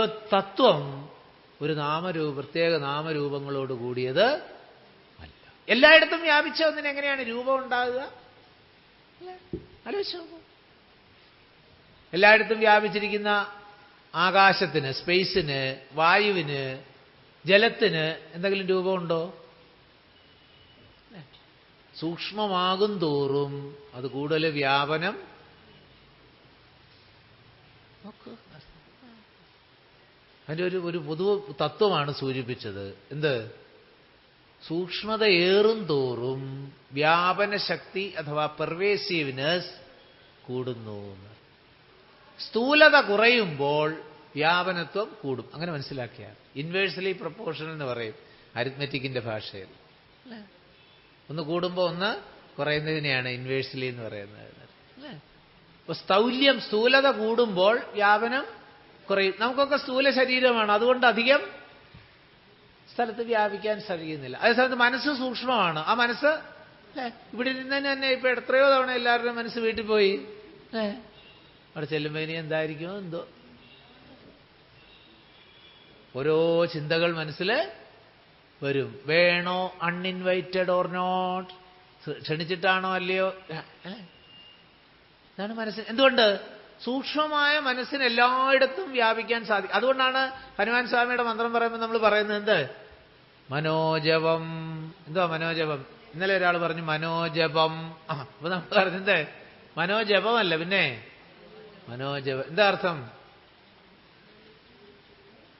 ഭഗവത് തത്വം ഒരു പ്രത്യേക നാമരൂപങ്ങളോട് കൂടിയത് അല്ല. എല്ലായിടത്തും വ്യാപിച്ച ഒന്നിന് എങ്ങനെയാണ് രൂപം ഉണ്ടാകുക? ആലോചിച്ച് നോക്കൂ. എല്ലായിടത്തും വ്യാപിച്ചിരിക്കുന്ന ആകാശത്തിന്, സ്പേസിന്, വായുവിന്, ജലത്തിന് എന്തെങ്കിലും രൂപമുണ്ടോ? സൂക്ഷ്മമാകും തോറും അത് കൂടുതൽ വ്യാപനം. അതിൻ്റെ ഒരു പൊതു തത്വമാണ് സൂചിപ്പിച്ചത്. എന്ത്? സൂക്ഷ്മതയേറും തോറും വ്യാപന ശക്തി അഥവാ പെർവേസീവ്നെസ് കൂടുന്നു. സ്ഥൂലത കുറയുമ്പോൾ വ്യാപനത്വം കൂടും. അങ്ങനെ മനസ്സിലാക്കിയാൽ ഇൻവേഴ്സലി പ്രൊപ്പോർഷണൽ എന്ന് പറയും അരിത്മെറ്റിക്കിന്റെ ഭാഷയിൽ. ഒന്ന് കൂടുമ്പോൾ ഒന്ന് കുറയുന്നതിനെയാണ് ഇൻവേഴ്സലി എന്ന് പറയുന്നത്. അപ്പൊ സ്ഥൂലത കൂടുമ്പോൾ വ്യാപനം കുറയും. നമുക്കൊക്കെ സ്ഥൂല ശരീരമാണ്, അതുകൊണ്ട് അധികം സ്ഥലത്ത് വ്യാപിക്കാൻ കഴിയുന്നില്ല. അതേസമയത്ത് മനസ്സ് സൂക്ഷ്മമാണ്. ആ മനസ്സ് ഇവിടെ നിന്ന് തന്നെ ഇപ്പൊ എത്രയോ തവണ എല്ലാവരുടെയും മനസ്സ് വീട്ടിൽ പോയി. അവിടെ ചെല്ലുമ്പോൾ ഇനി എന്തായിരിക്കുമോ എന്തോ ഓരോ ചിന്തകൾ മനസ്സിൽ വരും. വേണോ, അൺഇൻവൈറ്റഡ് ഓർ നോട്ട്, ക്ഷണിച്ചിട്ടാണോ അല്ലയോ, ഇതാണ് മനസ്സിന്. എന്തുകൊണ്ട്? സൂക്ഷ്മമായ മനസ്സിന് എല്ലായിടത്തും വ്യാപിക്കാൻ സാധിക്കും. അതുകൊണ്ടാണ് ഹനുമാൻ സ്വാമിയുടെ മന്ത്രം പറയുമ്പോൾ നമ്മൾ പറയുന്നത് എന്ത്? മനോജപം. എന്തുവാ മനോജപം? ഇന്നലെ ഒരാൾ പറഞ്ഞു മനോജപം. അപ്പൊ നമ്മൾ പറഞ്ഞത് മനോജപമല്ല, പിന്നെ മനോജപം. എന്താ അർത്ഥം?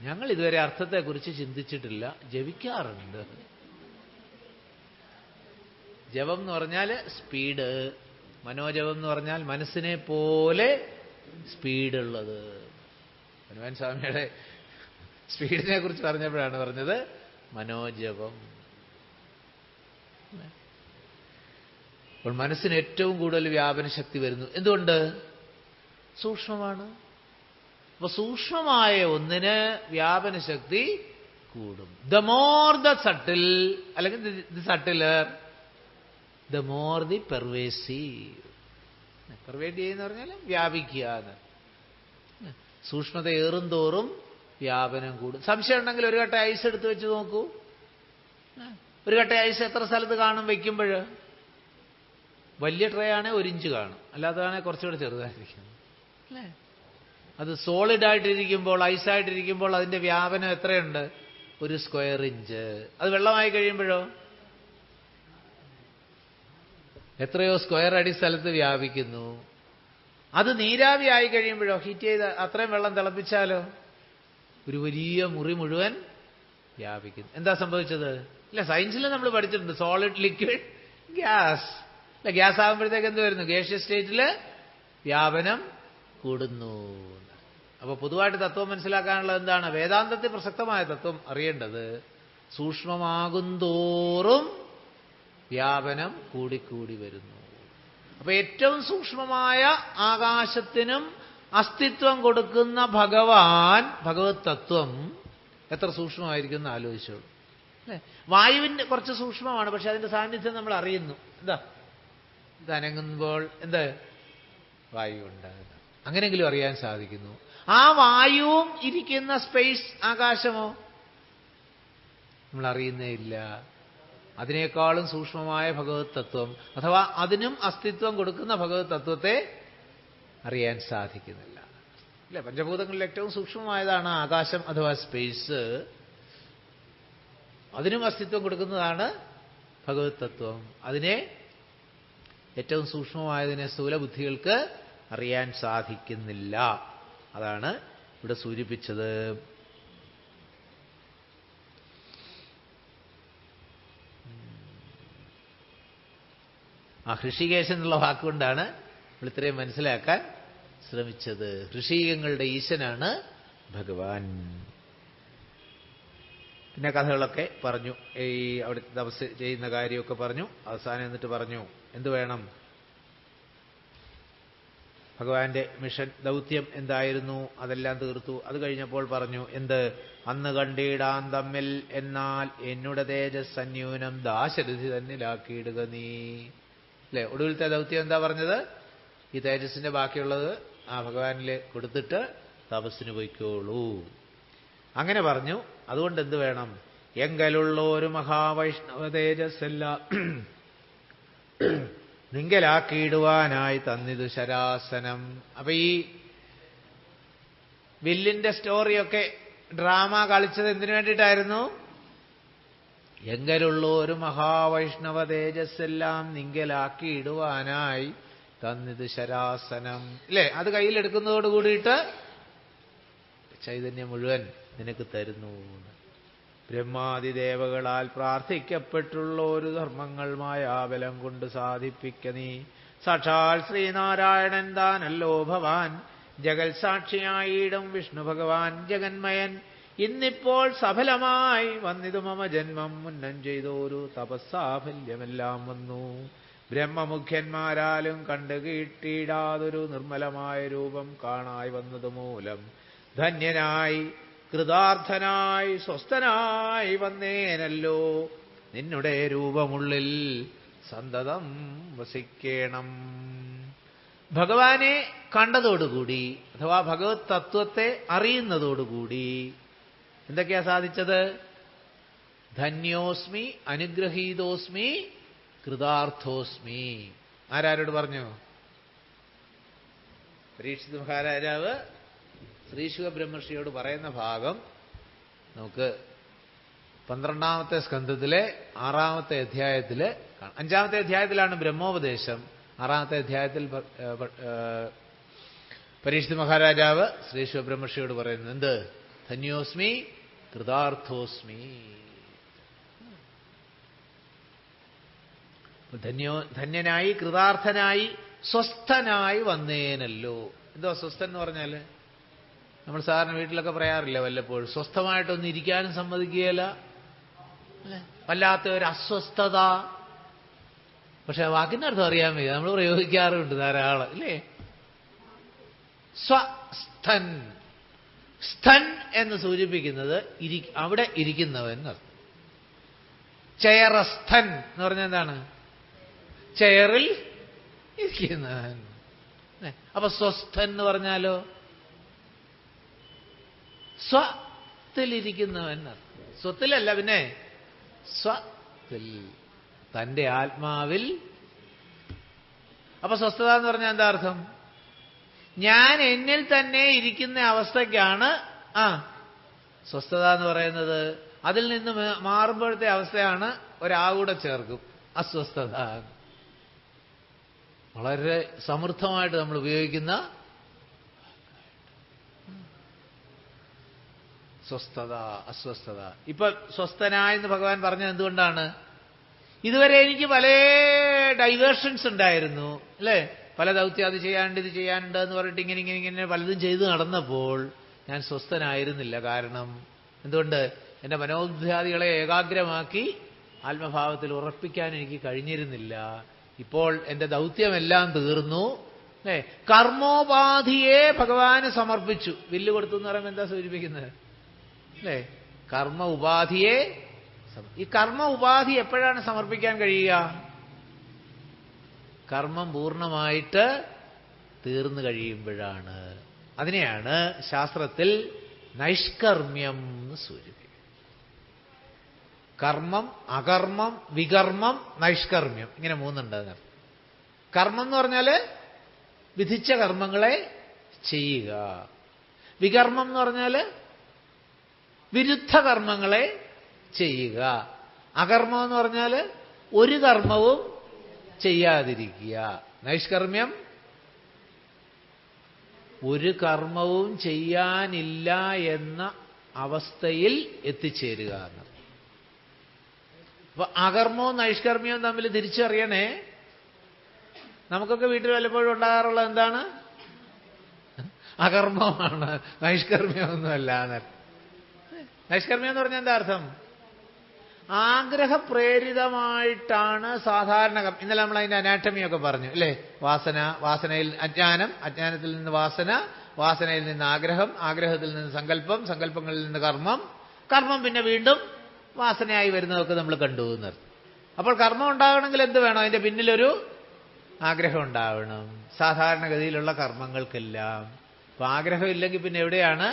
ഞങ്ങൾ ഇതുവരെ അർത്ഥത്തെക്കുറിച്ച് ചിന്തിച്ചിട്ടില്ല, ജപിക്കാറുണ്ട്. ജപം എന്ന് പറഞ്ഞാൽ സ്പീഡ്, മനോജപം എന്ന് പറഞ്ഞാൽ മനസ്സിനെ പോലെ സ്പീഡുള്ളത്. ഹനുമാൻ സ്വാമിയുടെ സ്പീഡിനെ കുറിച്ച് പറഞ്ഞപ്പോഴാണ് പറഞ്ഞത് മനോജപം. അപ്പോൾ മനസ്സിന് ഏറ്റവും കൂടുതൽ വ്യാപന ശക്തി വരുന്നു. എന്തുകൊണ്ട്? സൂക്ഷ്മമാണ്. അപ്പൊ സൂക്ഷ്മമായ ഒന്നിന് വ്യാപന ശക്തി കൂടും. ദ മോർ ദ സട്ടിൽ, അല്ലെങ്കിൽ the subtler, the more the pervasive. Pervade ചെയ്യുന്ന പറഞ്ഞാൽ വ്യാപിക്കുക എന്ന്. സൂക്ഷ്മത ഏറും തോറും വ്യാപനം കൂടും. സംശയം ഉണ്ടെങ്കിൽ ഒരു കട്ട ഐസ് എടുത്ത് വെച്ച് നോക്കൂ. ഒരു കട്ട ഐസ് എത്ര സ്ഥലത്ത് കാണും വയ്ക്കുമ്പോൾ? വലിയ ട്രേ ആണെങ്കിൽ 1 ഇഞ്ച് കാണും, അല്ലാത്തതാണെങ്കിൽ കുറച്ചുകൂടെ ചെറുതായിരിക്കും അല്ലേ? അത് സോളിഡായിട്ടിരിക്കുമ്പോൾ, ഐസായിട്ടിരിക്കുമ്പോൾ അതിന്റെ വ്യാപനം എത്രയുണ്ട്? 1 സ്ക്വയർ ഇഞ്ച്. അത് വെള്ളമായി കഴിയുമ്പോഴോ എത്രയോ സ്ക്വയർ അടി സ്ഥലത്ത് വ്യാപിക്കുന്നു. അത് നീരാവി ആയി കഴിയുമ്പോഴോ, ഹീറ്റ് ചെയ്ത് അത്രയും വെള്ളം തിളപ്പിച്ചാലോ ഒരു വലിയ മുറി മുഴുവൻ വ്യാപിക്കുന്നു. എന്താ സംഭവിച്ചത്? ഇല്ല, സയൻസിൽ നമ്മൾ പഠിച്ചിട്ടുണ്ട് സോളിഡ്, ലിക്വിഡ്, ഗ്യാസ്. അല്ല, ഗ്യാസ് ആകുമ്പോഴത്തേക്ക് എന്ത് വരുന്നു? ഗേഷ്യസ് സ്റ്റേറ്റില് വ്യാപനം കൂടുന്നു. അപ്പൊ പൊതുവായിട്ട് തത്വം മനസ്സിലാക്കാനുള്ളത് എന്താണ്? വേദാന്തത്തിൽ പ്രസക്തമായ തത്വം അറിയേണ്ടത് സൂക്ഷ്മമാകുന്തോറും വ്യാപനം കൂടിക്കൂടി വരുന്നു. അപ്പൊ ഏറ്റവും സൂക്ഷ്മമായ ആകാശത്തിനും അസ്തിത്വം കൊടുക്കുന്ന ഭഗവത് തത്വം എത്ര സൂക്ഷ്മമായിരിക്കും എന്ന് ആലോചിച്ചോളൂ അല്ലേ? വായുവിന്റെ കുറച്ച് സൂക്ഷ്മമാണ്, പക്ഷെ അതിന്റെ സാന്നിധ്യം നമ്മൾ അറിയുന്നു. എന്താ? ഇത് അനങ്ങുമ്പോൾ എന്ത്? വായു ഉണ്ടാകുന്നു. അങ്ങനെയെങ്കിലും അറിയാൻ സാധിക്കുന്നു. ആ വായുവും ഇരിക്കുന്ന സ്പേസ്, ആകാശമോ നമ്മൾ അറിയുന്നേ ഇല്ല. അതിനേക്കാളും സൂക്ഷ്മമായ ഭഗവത് തത്വം, അഥവാ അതിനും അസ്തിത്വം കൊടുക്കുന്ന ഭഗവത് തത്വത്തെ അറിയാൻ സാധിക്കുന്നില്ല. അല്ലെ? പഞ്ചഭൂതങ്ങളിൽ ഏറ്റവും സൂക്ഷ്മമായതാണ് ആകാശം അഥവാ സ്പേസ്. അതിനും അസ്തിത്വം കൊടുക്കുന്നതാണ് ഭഗവത് തത്വം. അതിനെ, ഏറ്റവും സൂക്ഷ്മമായതിനെ സ്ഥൂലബുദ്ധികൾക്ക് അറിയാൻ സാധിക്കുന്നില്ല. അതാണ് ഇവിടെ സൂചിപ്പിച്ചത്. ആ ഹൃഷികേശൻ എന്നുള്ള വാക്കുകൊണ്ടാണ് നമ്മൾ ഇത്രയും മനസ്സിലാക്കാൻ ശ്രമിച്ചത്. ഋഷീകങ്ങളുടെ ഈശനാണ് ഭഗവാൻ. പിന്നെ കഥകളൊക്കെ പറഞ്ഞു, ഈ അവിടെ തപസ് ചെയ്യുന്ന കാര്യമൊക്കെ പറഞ്ഞു. അവസാനം എന്നിട്ട് പറഞ്ഞു എന്ത് വേണം? ഭഗവാന്റെ മിഷൻ, ദൗത്യം എന്തായിരുന്നു അതെല്ലാം തീർത്തു. അത് കഴിഞ്ഞപ്പോൾ പറഞ്ഞു എന്ത്? അന്ന് കണ്ടിടാൻ തമ്മിൽ, എന്നാൽ എന്നുടെ തേജസ് അന്യൂനം ദാശരഥി തന്നിലാക്കിയിടുക നീ. അല്ലെ? ഒടുവിലത്തെ ദൗത്യം എന്താ പറഞ്ഞത്? ഈ തേജസ്സിന്റെ ബാക്കിയുള്ളത് ആ ഭഗവാനിൽ കൊടുത്തിട്ട് തപസ്സിന് പോയിക്കോളൂ. അങ്ങനെ പറഞ്ഞു. അതുകൊണ്ട് എന്ത് വേണം? എങ്കലുള്ള ഒരു മഹാവൈഷ്ണവ തേജസ്സെല്ലാം നിങ്കലാക്കിയിടുവാനായി തന്നിതു ശരാസനം. അപ്പൊ ഈ വില്ലിന്റെ സ്റ്റോറിയൊക്കെ ഡ്രാമ കളിച്ചത് എന്തിനു വേണ്ടിയിട്ടായിരുന്നു? എങ്കലുള്ള ഒരു മഹാവൈഷ്ണവ തേജസ്സെല്ലാം നിങ്കലാക്കിയിടുവാനായി തന്നിതു ശരാസനം. ഇല്ലേ? അത് കയ്യിലെടുക്കുന്നതോട് കൂടിയിട്ട് ചൈതന്യം മുഴുവൻ നിനക്ക് തരുന്നു. ബ്രഹ്മാദിദേവകളാൽ പ്രാർത്ഥിക്കപ്പെട്ടുള്ള ഒരു ധർമ്മങ്ങൾ മായാബലം കൊണ്ട് സാധിപ്പിക്ക നീ. സാക്ഷാൽ ശ്രീനാരായണൻ താനല്ലോ ഭവാൻ, ജഗൽ സാക്ഷിയായിടും വിഷ്ണു ഭഗവാൻ ജഗന്മയൻ. ഇന്നിപ്പോൾ സഫലമായി വന്നിതു മമ ജന്മം, മുന്നം ചെയ്തോരു തപസ്സാഫല്യമെല്ലാം വന്നു. ബ്രഹ്മമുഖ്യന്മാരാലും കണ്ടു കിട്ടിയിടാതൊരു നിർമ്മലമായ രൂപം കാണായി വന്നതു മൂലം ധന്യനായി കൃതാർത്ഥനായി സ്വസ്ഥനായി വന്നേനല്ലോ. നിന്നുടെ രൂപമുള്ളിൽ സന്തതം വസിക്കേണം. ഭഗവാനെ കണ്ടതോടുകൂടി അഥവാ ഭഗവത് തത്വത്തെ അറിയുന്നതോടുകൂടി എന്തൊക്കെയാ സാധിച്ചത്? ധന്യോസ്മി, അനുഗ്രഹീതോസ്മി, കൃതാർത്ഥോസ്മി. ആരാരോട് പറഞ്ഞു? പരീക്ഷിത് മഹാരാജാവ് ശ്രീശുക ബ്രഹ്മർഷിയോട് പറയുന്ന ഭാഗം നമുക്ക് 12ാമത്തെ സ്കന്ധത്തിലെ 6ാമത്തെ അധ്യായത്തില് 5ാമത്തെ അധ്യായത്തിലാണ് ബ്രഹ്മോപദേശം. 6ാമത്തെ അധ്യായത്തിൽ പരീക്ഷിത് മഹാരാജാവ് ശ്രീശുക ബ്രഹ്മർഷിയോട് പറയുന്നത് എന്ത്? ധന്യോസ്മി, കൃതാർത്ഥോസ്മി. ധന്യനായി, കൃതാർത്ഥനായി, സ്വസ്ഥനായി വന്നേനല്ലോ. എന്തോ സ്വസ്ഥൻ എന്ന് പറഞ്ഞാല് നമ്മൾ സാധാരണ വീട്ടിലൊക്കെ പറയാറില്ല വല്ലപ്പോഴും, സ്വസ്ഥമായിട്ടൊന്നും ഇരിക്കാനും സമ്മതിക്കുകയില്ല, അല്ലെ? വല്ലാത്ത ഒരു അസ്വസ്ഥത. പക്ഷെ ആ വാക്കിന്റെ അർത്ഥം അറിയാൻ വയ്യ, നമ്മൾ പ്രയോഗിക്കാറുണ്ട് ധാരാളം, ഇല്ലേ? സ്വസ്ഥൻ. സ്ഥൻ എന്ന് സൂചിപ്പിക്കുന്നത് അവിടെ ഇരിക്കുന്നവൻ എന്നർത്ഥം. ചെയറസ്ഥൻ എന്ന് പറഞ്ഞാൽ എന്താണ്? ചെയറിൽ ഇരിക്കുന്നവൻ. അപ്പൊ സ്വസ്ഥൻ എന്ന് പറഞ്ഞാലോ സ്വത്തിലിരിക്കുന്നവൻ. സ്വത്തിലല്ല, പിന്നെ സ്വത്തിൽ, തന്റെ ആത്മാവിൽ. അപ്പൊ സ്വസ്ഥത എന്ന് പറഞ്ഞാൽ എന്താ അർത്ഥം? ഞാൻ എന്നിൽ തന്നെ ഇരിക്കുന്ന അവസ്ഥയ്ക്കാണ് സ്വസ്ഥത എന്ന് പറയുന്നത്. അതിൽ നിന്ന് മാറുമ്പോഴത്തെ അവസ്ഥയാണ് ഒരാകൂടെ ചേർക്കും അസ്വസ്ഥത. വളരെ സമൃദ്ധമായിട്ട് നമ്മൾ ഉപയോഗിക്കുന്ന സ്വസ്ഥത, അസ്വസ്ഥത. ഇപ്പൊ സ്വസ്ഥനായെന്ന് ഭഗവാൻ പറഞ്ഞത് എന്തുകൊണ്ടാണ്? ഇതുവരെ എനിക്ക് പല ഡൈവേർഷൻസ് ഉണ്ടായിരുന്നു, അല്ലേ? പല ദൗത്യം, അത് ചെയ്യാനുണ്ട്, ഇത് ചെയ്യാനുണ്ട് എന്ന് പറഞ്ഞിട്ട് ഇങ്ങനെ പലതും ചെയ്തു നടന്നപ്പോൾ ഞാൻ സ്വസ്ഥനായിരുന്നില്ല. കാരണം എന്തുകൊണ്ട്? എന്റെ മനോധ്യാദികളെ ഏകാഗ്രമാക്കി ആത്മഭാവത്തിൽ ഉറപ്പിക്കാൻ എനിക്ക് കഴിഞ്ഞിരുന്നില്ല. ഇപ്പോൾ എന്റെ ദൗത്യമെല്ലാം തീർന്നു, അല്ലേ? കർമ്മോപാധിയെ ഭഗവാന് സമർപ്പിച്ചു. വില്ല് കൊടുത്തു എന്ന് പറയുമ്പോൾ എന്താ സൂചിപ്പിക്കുന്നത്? അല്ലേ? കർമ്മ ഉപാധിയെ. ഈ കർമ്മ ഉപാധി എപ്പോഴാണ് സമർപ്പിക്കാൻ കഴിയുക? കർമ്മം പൂർണ്ണമായിട്ട് തീർന്നു കഴിയുമ്പോഴാണ്. അതിനെയാണ് ശാസ്ത്രത്തിൽ നൈഷ്കർമ്മ്യം എന്ന് സൂചിപ്പിക്കുന്നത്. കർമ്മം, അകർമ്മം, വികർമ്മം, നൈഷ്കർമ്മ്യം, ഇങ്ങനെ മൂന്നുണ്ട്. കർമ്മം എന്ന് പറഞ്ഞാൽ വിധിച്ച കർമ്മങ്ങളെ ചെയ്യുക. വികർമ്മം എന്ന് പറഞ്ഞാൽ വിരുദ്ധ കർമ്മങ്ങളെ ചെയ്യുക. അകർമ്മം എന്ന് പറഞ്ഞാൽ ഒരു കർമ്മവും ചെയ്യാതിരിക്കുക. നൈഷ്കർമ്മ്യം ഒരു കർമ്മവും ചെയ്യാനില്ല എന്ന അവസ്ഥയിൽ എത്തിച്ചേരുക എന്ന്. അപ്പൊ അകർമ്മവും നൈഷ്കർമ്മ്യവും തമ്മിൽ തിരിച്ചറിയണേ. നമുക്കൊക്കെ വീട്ടിൽ വല്ലപ്പോഴും ഉണ്ടാകാറുള്ളത് എന്താണ്? അകർമ്മമാണ്, നൈഷ്കർമ്മ്യമൊന്നുമല്ല. നൈഷ്കർമ്മ്യം എന്ന് പറഞ്ഞാൽ എന്താ അർത്ഥം? ആഗ്രഹപ്രേരിതമായിട്ടാണ് സാധാരണ. ഇന്നലെ നമ്മൾ അതിന്റെ അനാറ്റമിയൊക്കെ പറഞ്ഞു, അല്ലേ? വാസനയിൽ അജ്ഞാനം, അജ്ഞാനത്തിൽ നിന്ന് വാസന, വാസനയിൽ നിന്ന് ആഗ്രഹം, ആഗ്രഹത്തിൽ നിന്ന് സങ്കല്പം, സങ്കല്പങ്ങളിൽ നിന്ന് കർമ്മം, കർമ്മം പിന്നെ വീണ്ടും വാസനയായി വരുന്നതൊക്കെ നമ്മൾ കണ്ടു എന്നർത്ഥം. അപ്പോൾ കർമ്മം ഉണ്ടാകണമെങ്കിൽ എന്ത് വേണം? അതിന്റെ പിന്നിലൊരു ആഗ്രഹം ഉണ്ടാവണം. സാധാരണഗതിയിലുള്ള കർമ്മങ്ങൾക്കെല്ലാം. അപ്പൊ ആഗ്രഹം ഇല്ലെങ്കിൽ പിന്നെ എവിടെയാണ്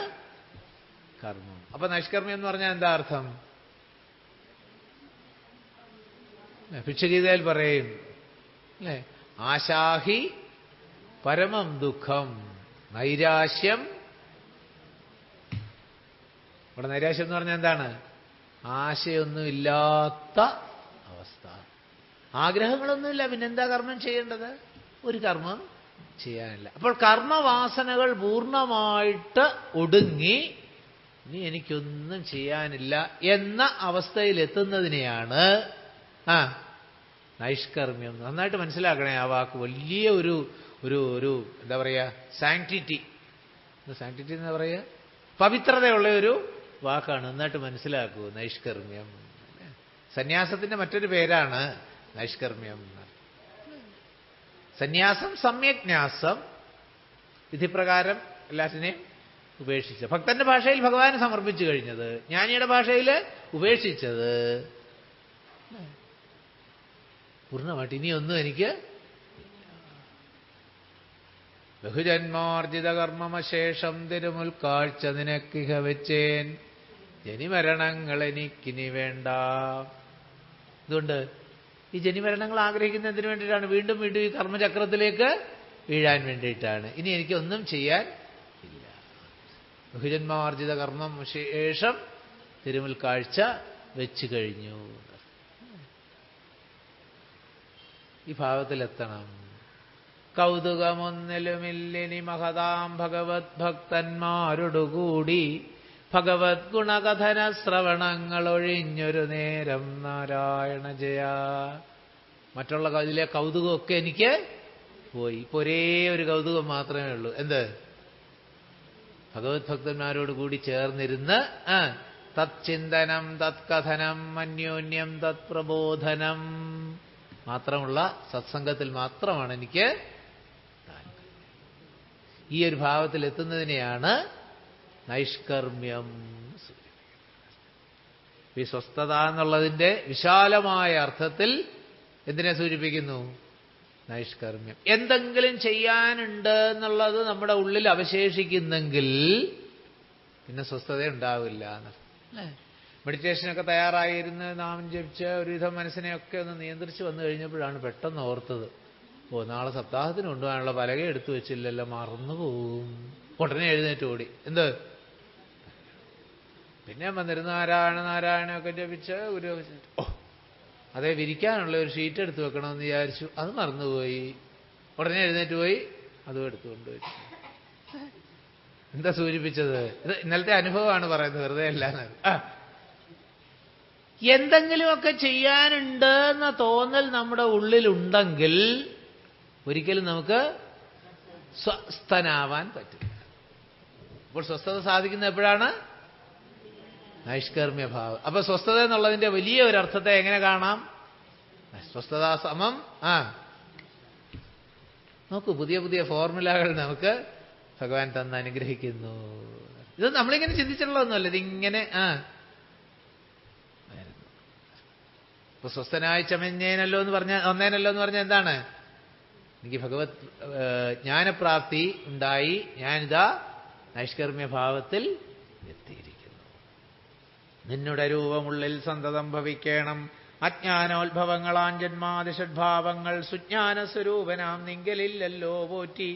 കർമ്മം. അപ്പൊ നൈഷ്കർമ്മ്യം എന്ന് പറഞ്ഞാൽ എന്താ അർത്ഥം? ഭിക്ഷഗീതയിൽ പറയും അല്ലേ, ആശാഹി പരമം ദുഃഖം നൈരാശ്യം. ഇവിടെ നൈരാശ്യം എന്ന് പറഞ്ഞാൽ എന്താണ്? ആശയൊന്നുമില്ലാത്ത അവസ്ഥ. ആഗ്രഹങ്ങളൊന്നുമില്ല, പിന്നെന്താ കർമ്മം ചെയ്യേണ്ടത്? ഒരു കർമ്മം ചെയ്യാനില്ല. അപ്പോൾ കർമ്മവാസനകൾ പൂർണ്ണമായിട്ട് ഒടുങ്ങി ഇനി എനിക്കൊന്നും ചെയ്യാനില്ല എന്ന അവസ്ഥയിലെത്തുന്നതിനെയാണ് നൈഷ്കർമ്മ്യം. നന്നായിട്ട് മനസ്സിലാക്കണേ ആ വാക്ക്. വലിയ ഒരു ഒരു ഒരു എന്താ പറയുക, സാങ്ക്ടിറ്റി. സാങ്ക്ടിറ്റി എന്താ പറയുക? പവിത്രതയുള്ള ഒരു വാക്കാണ്. നന്നായിട്ട് മനസ്സിലാക്കൂ നൈഷ്കർമ്മ്യം. സന്യാസത്തിന്റെ മറ്റൊരു പേരാണ് നൈഷ്കർമ്മ്യം. സന്യാസം സമ്യജ്ഞാസം, വിധിപ്രകാരം എല്ലാത്തിനെയും ഉപേക്ഷിച്ച. ഭക്തന്റെ ഭാഷയിൽ ഭഗവാന് സമർപ്പിച്ചു കഴിഞ്ഞത്, ജ്ഞാനിയുടെ ഭാഷയിൽ ഉപേക്ഷിച്ചത്. പൂർണ്ണമായിട്ട് ഇനിയൊന്നും എനിക്ക് ബഹുജന്മാർജിത കർമ്മമശേഷം തിരുമുൽക്കാഴ്ച നിനക്കിഹ വെച്ചേൻ, ജനിമരണങ്ങൾ എനിക്കിനി വേണ്ട. ഇതുകൊണ്ട് ഈ ജനിമരണങ്ങൾ ആഗ്രഹിക്കുന്നതിന് വേണ്ടിയിട്ടാണ്. വീണ്ടും വീണ്ടും ഈ കർമ്മചക്രത്തിലേക്ക് വീഴാൻ വേണ്ടിയിട്ടാണ്. ഇനി എനിക്കൊന്നും ചെയ്യാൻ ഇല്ല. ബഹുജന്മാർജിത കർമ്മം ശേഷം തിരുമുൽക്കാഴ്ച വെച്ചു കഴിഞ്ഞു. ഈ ഭാവത്തിലെത്തണം. കൗതുകമൊന്നിലുമില്ലിനി മഹതാം ഭഗവത് ഭക്തന്മാരോടുകൂടി ഭഗവത് ഗുണകഥന ശ്രവണങ്ങൾ ഒഴിഞ്ഞൊരു നേരം നാരായണ ജയ. മറ്റുള്ള ഇതിലെ കൗതുകമൊക്കെ എനിക്ക് പോയി. ഇപ്പൊ ഒരേ ഒരു കൗതുകം മാത്രമേ ഉള്ളൂ. എന്ത്? ഭഗവത് ഭക്തന്മാരോട് കൂടി ചേർന്നിരുന്ന് തത്ചിന്തനം തത്കഥനം അന്യോന്യം തത് പ്രബോധനം മാത്രമുള്ള സത്സംഗത്തിൽ മാത്രമാണ് എനിക്ക് താല്പര്യം. ഈ ഒരു ഭാവത്തിൽ എത്തുന്നതിനെയാണ് നൈഷ്കർമ്മ്യം. ഈ സ്വസ്ഥത എന്നുള്ളതിന്റെ വിശാലമായ അർത്ഥത്തിൽ എന്തിനെ സൂചിപ്പിക്കുന്നു? നൈഷ്കർമ്മ്യം. എന്തെങ്കിലും ചെയ്യാനുണ്ട് എന്നുള്ളത് നമ്മുടെ ഉള്ളിൽ അവശേഷിക്കുന്നെങ്കിൽ പിന്നെ സ്വസ്ഥത ഉണ്ടാവില്ല എന്നല്ലേ. മെഡിറ്റേഷനൊക്കെ തയ്യാറായിരുന്ന് നാമം ജപിച്ച് ഒരുവിധം മനസ്സിനെയൊക്കെ ഒന്ന് നിയന്ത്രിച്ച് വന്നു കഴിഞ്ഞപ്പോഴാണ് പെട്ടെന്ന് ഓർത്തത്, നാളെ സപ്താഹത്തിന് കൊണ്ടുപോകാനുള്ള പലക എടുത്തു വെച്ചില്ലല്ലോ, മറന്നുപോകും. ഉടനെ എഴുന്നേറ്റ് ഓടി. എന്ത്? പിന്നെ വന്നിരുന്ന് നാരായണ നാരായണൊക്കെ ജപിച്ച് ഒരു അതേ വിരിക്കാനുള്ള ഒരു ഷീറ്റ് എടുത്ത് വെക്കണമെന്ന് വിചാരിച്ചു, അത് മറന്നുപോയി. ഉടനെ എഴുന്നേറ്റ് പോയി അതും എടുത്തുകൊണ്ടുപോയി. എന്താ സൂചിപ്പിച്ചത്? ഇത് ഇന്നലത്തെ അനുഭവമാണ് പറയുന്നത്, വെറുതെ അല്ലാന്ന്. എന്തെങ്കിലുമൊക്കെ ചെയ്യാനുണ്ട് എന്ന തോന്നൽ നമ്മുടെ ഉള്ളിലുണ്ടെങ്കിൽ ഒരിക്കലും നമുക്ക് സ്വസ്ഥനാവാൻ പറ്റില്ല. അപ്പോൾ സ്വസ്ഥത സാധിക്കുന്നത് എപ്പോഴാണ്? നൈഷ്കർമ്മ്യഭാവം. അപ്പൊ സ്വസ്ഥത എന്നുള്ളതിന്റെ വലിയ ഒരു അർത്ഥത്തെ എങ്ങനെ കാണാം? സ്വസ്ഥത സമം നോക്കൂ, പുതിയ പുതിയ ഫോർമുലകൾ നമുക്ക് ഭഗവാൻ തന്ന് അനുഗ്രഹിക്കുന്നു. ഇത് നമ്മളിങ്ങനെ ചിന്തിച്ചിട്ടുള്ളതൊന്നുമല്ല, ഇതിങ്ങനെ ഇപ്പൊ സ്വസ്ഥനായി ചമഞ്ഞേനല്ലോ എന്ന് പറഞ്ഞാൽ ഒന്നേനല്ലോ എന്ന് പറഞ്ഞാൽ എന്താണ്? എനിക്ക് ഭഗവത് ജ്ഞാനപ്രാപ്തി ഉണ്ടായി, ഞാനിതാ നൈഷ്കർമ്മ്യഭാവത്തിൽ എത്തിയിരിക്കുന്നു. നിന്നുടെ രൂപമുള്ളിൽ സന്തതം ഭവിക്കണം, അജ്ഞാനോത്ഭവങ്ങളാൻ ജന്മാതിഷഡ്ഭാവങ്ങൾ സുജ്ഞാന സ്വരൂപനാം നിങ്കലില്ലല്ലോ പോറ്റി.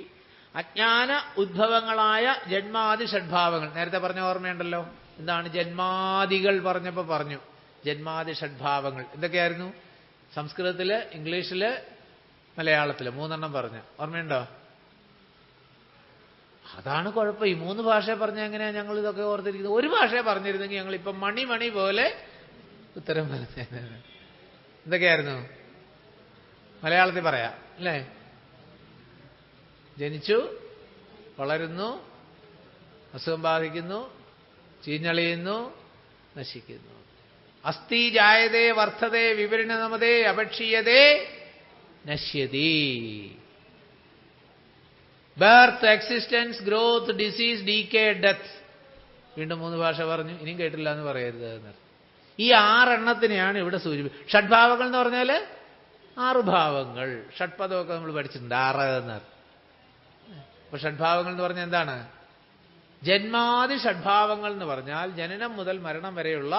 അജ്ഞാന ഉദ്ഭവങ്ങളായ ജന്മാതിഷഡ്ഭാവങ്ങൾ നേരത്തെ പറഞ്ഞ ഓർമ്മയുണ്ടല്ലോ. എന്താണ് ജന്മാദികൾ പറഞ്ഞപ്പോ പറഞ്ഞു? ജന്മാതിഷഡ്ഭാവങ്ങൾ എന്തൊക്കെയായിരുന്നു? സംസ്കൃതത്തില്, ഇംഗ്ലീഷില്, മലയാളത്തില് മൂന്നെണ്ണം പറഞ്ഞു. ഓർമ്മയുണ്ടോ? അതാണ് കുഴപ്പം. ഈ മൂന്ന് ഭാഷ പറഞ്ഞ എങ്ങനെയാ ഞങ്ങൾ ഇതൊക്കെ ഓർത്തിരിക്കുന്നത്? ഒരു ഭാഷയെ പറഞ്ഞിരുന്നെങ്കിൽ ഞങ്ങളിപ്പം മണി പോലെ ഉത്തരം പറഞ്ഞ. എന്തൊക്കെയായിരുന്നു? മലയാളത്തിൽ പറയാം അല്ലേ? ജനിച്ചു, വളരുന്നു, അസുഖം ബാധിക്കുന്നു, ചീഞ്ഞളിയുന്നു, നശിക്കുന്നു. അസ്ഥി ജായതേ വർദ്ധതേ വിപരിണമതേ അപക്ഷീയതേ നശ്യതി. Birth, existence, growth, disease, decay, death. വീണ്ടും മൂന്ന് ഭാഷ പറഞ്ഞു. ഇനിയും കേട്ടില്ല എന്ന് പറയരുത് എന്നർത്ഥം. ഈ 6 എണ്ണത്തിനെയാണ് ഇവിടെ സൂചിപ്പിക്കുന്നത്. ഷഡ്ഭാവങ്ങൾ എന്ന് പറഞ്ഞാൽ 6 ഭാവങ്ങൾ. ഷഡ്പദമൊക്കെ നമ്മൾ പഠിച്ചിട്ടുണ്ട്, 6 എന്നർത്ഥം. അപ്പൊ ഷഡ്ഭാവങ്ങൾ എന്ന് പറഞ്ഞാൽ എന്താണ്? ജന്മാദി ഷഡ്ഭാവങ്ങൾ എന്ന് പറഞ്ഞാൽ ജനനം മുതൽ മരണം വരെയുള്ള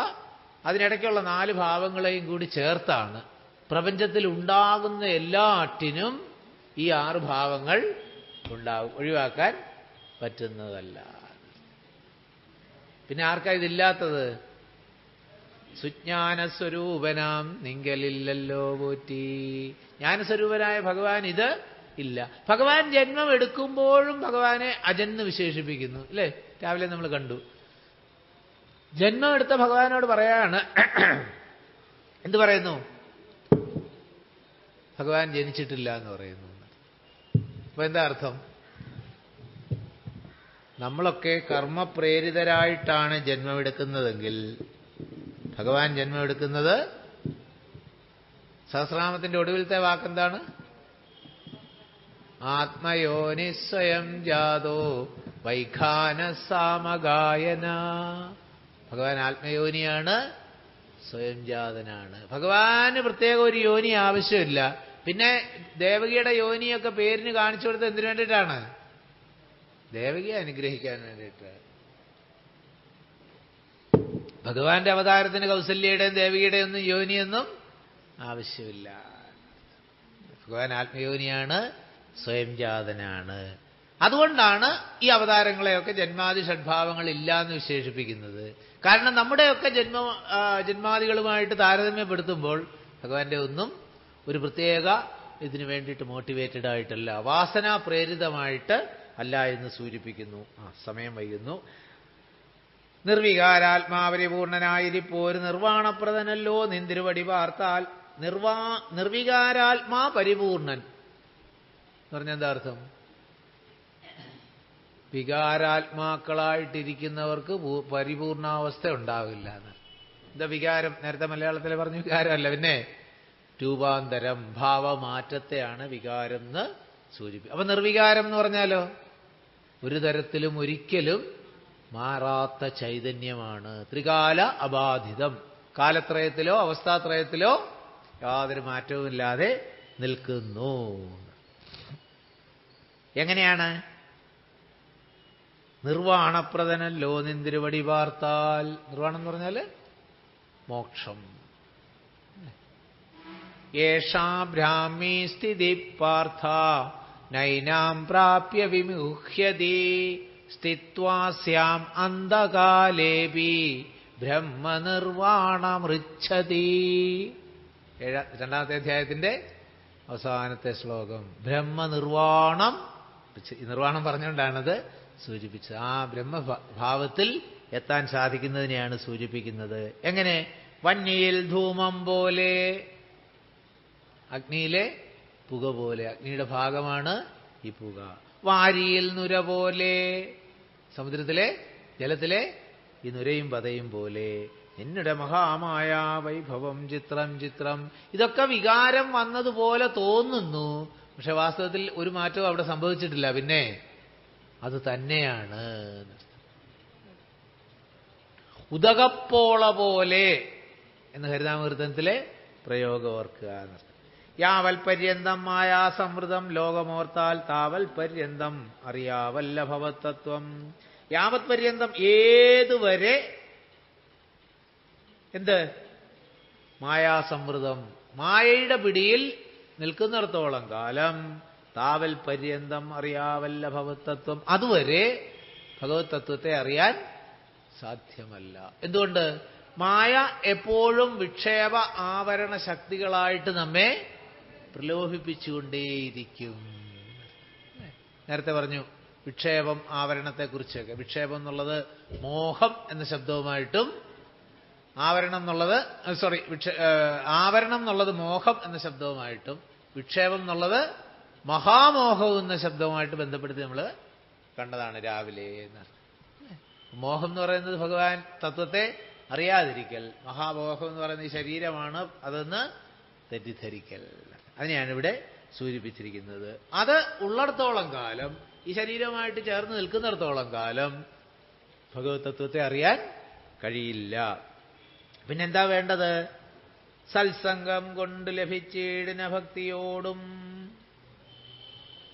അതിനിടയ്ക്കുള്ള 4 ഭാവങ്ങളെയും കൂടി ചേർത്താണ്. പ്രപഞ്ചത്തിൽ ഉണ്ടാകുന്ന എല്ലാറ്റിനും ഈ 6 ഭാവങ്ങൾ ഉണ്ടാവും, ഒഴിവാക്കാൻ പറ്റുന്നതല്ല. പിന്നെ ആർക്കാ ഇതില്ലാത്തത്? സുജ്ഞാനസ്വരൂപനാം നിങ്കലില്ലല്ലോ പോറ്റി. ജ്ഞാനസ്വരൂപനായ ഭഗവാൻ ഇത് ഇല്ല. ഭഗവാൻ ജന്മം എടുക്കുമ്പോഴും ഭഗവാനെ അജന്ന് വിശേഷിപ്പിക്കുന്നു, അല്ലേ? രാവിലെ നമ്മൾ കണ്ടു. ജന്മം എടുത്ത ഭഗവാനോട് പറയാണ്, എന്ത് പറയുന്നു? ഭഗവാൻ ജനിച്ചിട്ടില്ല എന്ന് പറയുന്നു. അപ്പൊ എന്താ അർത്ഥം? നമ്മളൊക്കെ കർമ്മപ്രേരിതരായിട്ടാണ് ജന്മമെടുക്കുന്നതെങ്കിൽ ഭഗവാൻ ജന്മമെടുക്കുന്നത്, സഹസ്രനാമത്തിന്റെ ഒടുവിലത്തെ വാക്കെന്താണ്? ആത്മയോനി സ്വയം ജാതോ വൈഖാന സാമഗായന. ഭഗവാൻ ആത്മയോനിയാണ്, സ്വയം ജാതനാണ്. ഭഗവാന് പ്രത്യേക ഒരു യോനി ആവശ്യമില്ല. പിന്നെ ദേവകിയുടെ യോനിയൊക്കെ പേരിന് കാണിച്ചു കൊടുത്തത് എന്തിനു വേണ്ടിയിട്ടാണ്? ദേവകിയെ അനുഗ്രഹിക്കാൻ വേണ്ടിയിട്ട്. ഭഗവാന്റെ അവതാരത്തിന് കൗസല്യയുടെയും ദേവകിയുടെയും ഒന്നും യോനിയൊന്നും ആവശ്യമില്ല. ഭഗവാൻ ആത്മയോനിയാണ്, സ്വയം ജാതനാണ്. അതുകൊണ്ടാണ് ഈ അവതാരങ്ങളെയൊക്കെ ജന്മാദി ഷഡ്ഭാവങ്ങൾ ഇല്ല എന്ന് വിശേഷിപ്പിക്കുന്നത്. കാരണം നമ്മുടെയൊക്കെ ജന്മാദികളുമായിട്ട് താരതമ്യപ്പെടുത്തുമ്പോൾ ഭഗവാന്റെ ഒന്നും ഒരു പ്രത്യേക ഇതിനു വേണ്ടിയിട്ട് മോട്ടിവേറ്റഡ് ആയിട്ടല്ല, വാസനാ പ്രേരിതമായിട്ട് അല്ല എന്ന് സൂചിപ്പിക്കുന്നു. സമയം വൈകുന്നു. നിർവികാരാത്മാപരിപൂർണനായിരിപ്പോര് നിർവാണപ്രദനല്ലോ നിന്തിരുവടി പാർത്താൽ. നിർവികാരാത്മാ പരിപൂർണൻ എന്ന് പറഞ്ഞ എന്താ അർത്ഥം? വികാരാത്മാക്കളായിട്ടിരിക്കുന്നവർക്ക് പരിപൂർണാവസ്ഥ ഉണ്ടാവില്ല എന്ന്. എന്താ വികാരം? നേരത്തെ മലയാളത്തിൽ പറഞ്ഞു വികാരമല്ല, പിന്നെ രൂപാന്തരം, ഭാവമാറ്റത്തെയാണ് വികാരം എന്ന് സൂചിപ്പിക്കുക. അപ്പൊ നിർവികാരം എന്ന് പറഞ്ഞാലോ ഒരു തരത്തിലും ഒരിക്കലും മാറാത്ത ചൈതന്യമാണ്. ത്രികാല അബാധിതം, കാലത്രയത്തിലോ അവസ്ഥാത്രയത്തിലോ യാതൊരു മാറ്റവുമില്ലാതെ നിൽക്കുന്നു. എങ്ങനെയാണ്? നിർവാണപ്രദനല്ലോ നിന്തിരുവടി പാർത്താൽ. നിർവാണം എന്ന് പറഞ്ഞാൽ മോക്ഷം. യേഷാ ബ്രാഹ്മീ സ്ഥിതി പാർത്ഥ നൈനാം പ്രാപ്യ വിമുഹ്യതി സ്ഥിത്വാസ്യാം അന്ധകാലേപി ബ്രഹ്മനിർവാണമൃച്ഛതി. 2ാമത്തെ അധ്യായത്തിന്റെ അവസാനത്തെ ശ്ലോകം. ബ്രഹ്മനിർവാണം, നിർവാണം പറഞ്ഞുകൊണ്ടാണത് സൂചിപ്പിച്ചത്. ആ ബ്രഹ്മഭാവത്തിൽ എത്താൻ സാധിക്കുന്നതിനെയാണ് സൂചിപ്പിക്കുന്നത്. എങ്ങനെ? വന്യയിൽ ധൂമം പോലെ, അഗ്നിയിലെ പുക പോലെ. അഗ്നിയുടെ ഭാഗമാണ് ഈ പുക. വാരിയിൽ നുര പോലെ, സമുദ്രത്തിലെ ജലത്തിലെ ഈ നുരയും പതയും പോലെ. നിന്നുടെ മഹാമായ വൈഭവം ചിത്രം ചിത്രം. ഇതൊക്കെ വികാരം വന്നതുപോലെ തോന്നുന്നു, പക്ഷെ വാസ്തവത്തിൽ ഒരു മാറ്റവും അവിടെ സംഭവിച്ചിട്ടില്ല. പിന്നെ അത് തന്നെയാണ്. ഉദകപ്പോള പോലെ എന്ന് ഹരിനാമകീർത്തനത്തിലെ പ്രയോഗം ഓർക്കുക. യാവൽ പര്യന്തം മായാസമൃതം ലോകമോർത്താൽ താവൽ പര്യന്തം അറിയാവല്ല ഭവതത്വം. യാവത് പര്യന്തം ഏതുവരെ എന്ത്? മായാസമൃതം, മായയുടെ പിടിയിൽ നിൽക്കുന്നിടത്തോളം കാലം താവൽ പര്യന്തം അറിയാവല്ല ഭവതത്വം, അതുവരെ ഭഗവത് തത്വത്തെ അറിയാൻ സാധ്യമല്ല. എന്തുകൊണ്ട്? മായ എപ്പോഴും വിക്ഷേപ ആവരണ ശക്തികളായിട്ട് നമ്മെ പ്രലോഭിപ്പിച്ചുകൊണ്ടേയിരിക്കും. നേരത്തെ പറഞ്ഞു വിക്ഷേപം ആവരണത്തെക്കുറിച്ചൊക്കെ. വിക്ഷേപം എന്നുള്ളത് മോഹം എന്ന ശബ്ദവുമായിട്ടും, ആവരണം എന്നുള്ളത് ആവരണം എന്നുള്ളത് മോഹം എന്ന ശബ്ദവുമായിട്ടും, വിക്ഷേപം എന്നുള്ളത് മഹാമോഹവും എന്ന ശബ്ദവുമായിട്ട് ബന്ധപ്പെടുത്തി നമ്മൾ കണ്ടതാണ് രാവിലെ. മോഹം എന്ന് പറയുന്നത് ഭഗവാൻ തത്വത്തെ അറിയാതിരിക്കൽ, മഹാമോഹം എന്ന് പറയുന്നത് ഈ ശരീരമാണ് അതെന്ന് തെറ്റിദ്ധരിക്കൽ. അതിനെയാണ് ഇവിടെ സൂചിപ്പിച്ചിരിക്കുന്നത്. അത് ഉള്ളിടത്തോളം കാലം, ഈ ശരീരവുമായിട്ട് ചേർന്ന് നിൽക്കുന്നിടത്തോളം കാലം ഭഗവത് തത്വത്തെ അറിയാൻ കഴിയില്ല. പിന്നെന്താ വേണ്ടത്? സത്സംഗം കൊണ്ട് ലഭിച്ചിടുന്ന ഭക്തിയോടും.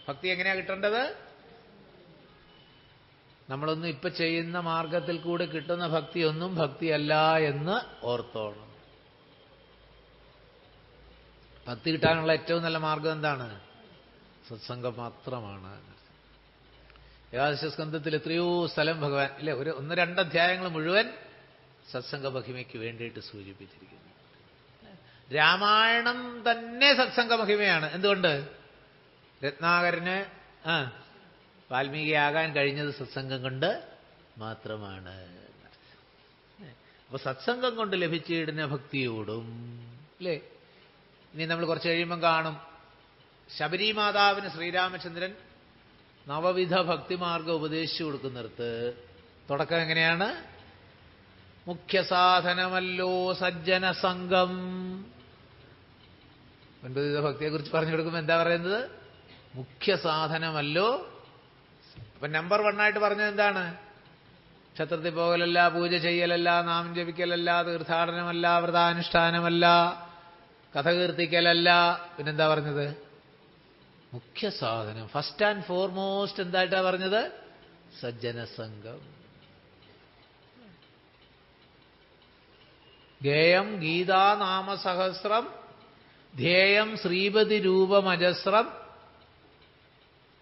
ഭക്തി എങ്ങനെയാ കിട്ടേണ്ടത്? നമ്മളൊന്നും ഇപ്പൊ ചെയ്യുന്ന മാർഗത്തിൽ കൂടെ കിട്ടുന്ന ഭക്തിയൊന്നും ഭക്തിയല്ല എന്ന് ഓർത്തോണം. ഭക്തി കിട്ടാനുള്ള ഏറ്റവും നല്ല മാർഗം എന്താണ്? സത്സംഗം മാത്രമാണ്. ഏകാദശ സ്കന്ധത്തിൽ എത്രയോ സ്ഥലം ഭഗവാൻ ഇല്ലേ, ഒന്ന് രണ്ട് അധ്യായങ്ങൾ മുഴുവൻ സത്സംഗ മഹിമയ്ക്ക് വേണ്ടിയിട്ട് സൂചിപ്പിച്ചിരിക്കുന്നു. രാമായണം തന്നെ സത്സംഗ മഹിമയാണ്. എന്തുകൊണ്ട്? രത്നാകരന് വാൽമീകിയാകാൻ കഴിഞ്ഞത് സത്സംഗം കൊണ്ട് മാത്രമാണ്. അപ്പൊ സത്സംഗം കൊണ്ട് ലഭിച്ചിടുന്ന ഭക്തിയോടും അല്ലേ. ഇനി നമ്മൾ കുറച്ച് കഴിയുമ്പം കാണും, ശബരി മാതാവിന് ശ്രീരാമചന്ദ്രൻ നവവിധ ഭക്തിമാർഗം ഉപദേശിച്ചു കൊടുക്കുന്നിടത്ത് തുടക്കം എങ്ങനെയാണ്? മുഖ്യ സാധനമല്ലോ സജ്ജന സംഘം. 9 വിധ ഭക്തിയെക്കുറിച്ച് പറഞ്ഞു കൊടുക്കുമ്പോൾ എന്താ പറയുന്നത്? മുഖ്യ സാധനമല്ലോ. അപ്പൊ നമ്പർ 1 ആയിട്ട് പറഞ്ഞത് എന്താണ്? ക്ഷത്രത്തിൽ പോകലല്ല, പൂജ ചെയ്യലല്ല, നാമം ജപിക്കലല്ല, തീർത്ഥാടനമല്ല, വ്രതാനുഷ്ഠാനമല്ല, കഥ കീർത്തിക്കലല്ല. പിന്നെന്താ പറഞ്ഞത്? മുഖ്യ സാധനം, ഫസ്റ്റ് ആൻഡ് ഫോർമോസ്റ്റ് എന്തായിട്ടാ പറഞ്ഞത്? സജ്ജനസംഘം. ഗേയം ഗീതാനാമസഹസ്രം ധ്യേയം ശ്രീപതി രൂപമജസ്രം.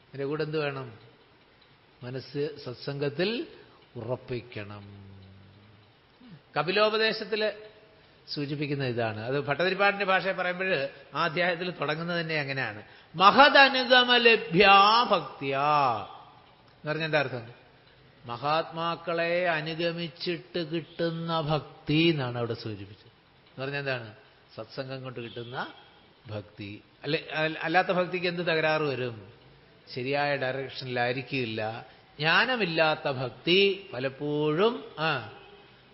ഇതിന്റെ കൂടെ എന്ത് വേണം? മനസ്സ് സത്സംഗത്തിൽ ഉറപ്പിക്കണം. കപിലോപദേശത്തിൽ സൂചിപ്പിക്കുന്ന ഇതാണ്. അത് ഭട്ടതിരിപ്പാടിന്റെ ഭാഷയെ പറയുമ്പോൾ ആ അധ്യായത്തിൽ തുടങ്ങുന്നത് തന്നെ അങ്ങനെയാണ്. മഹദനുഗമലഭ്യാ ഭക്തിയാ എന്ന് പറഞ്ഞ എന്താ അർത്ഥം? മഹാത്മാക്കളെ അനുഗമിച്ചിട്ട് കിട്ടുന്ന ഭക്തി എന്നാണ് അവിടെ സൂചിപ്പിച്ചത്. എന്ന് പറഞ്ഞാൽ എന്താണ്? സത്സംഗം കൊണ്ട് കിട്ടുന്ന ഭക്തി. അല്ലാത്ത ഭക്തിക്ക് എന്ത് തകരാറ് വരും? ശരിയായ ഡയറക്ഷനിലായിരിക്കില്ല. ജ്ഞാനമില്ലാത്ത ഭക്തി പലപ്പോഴും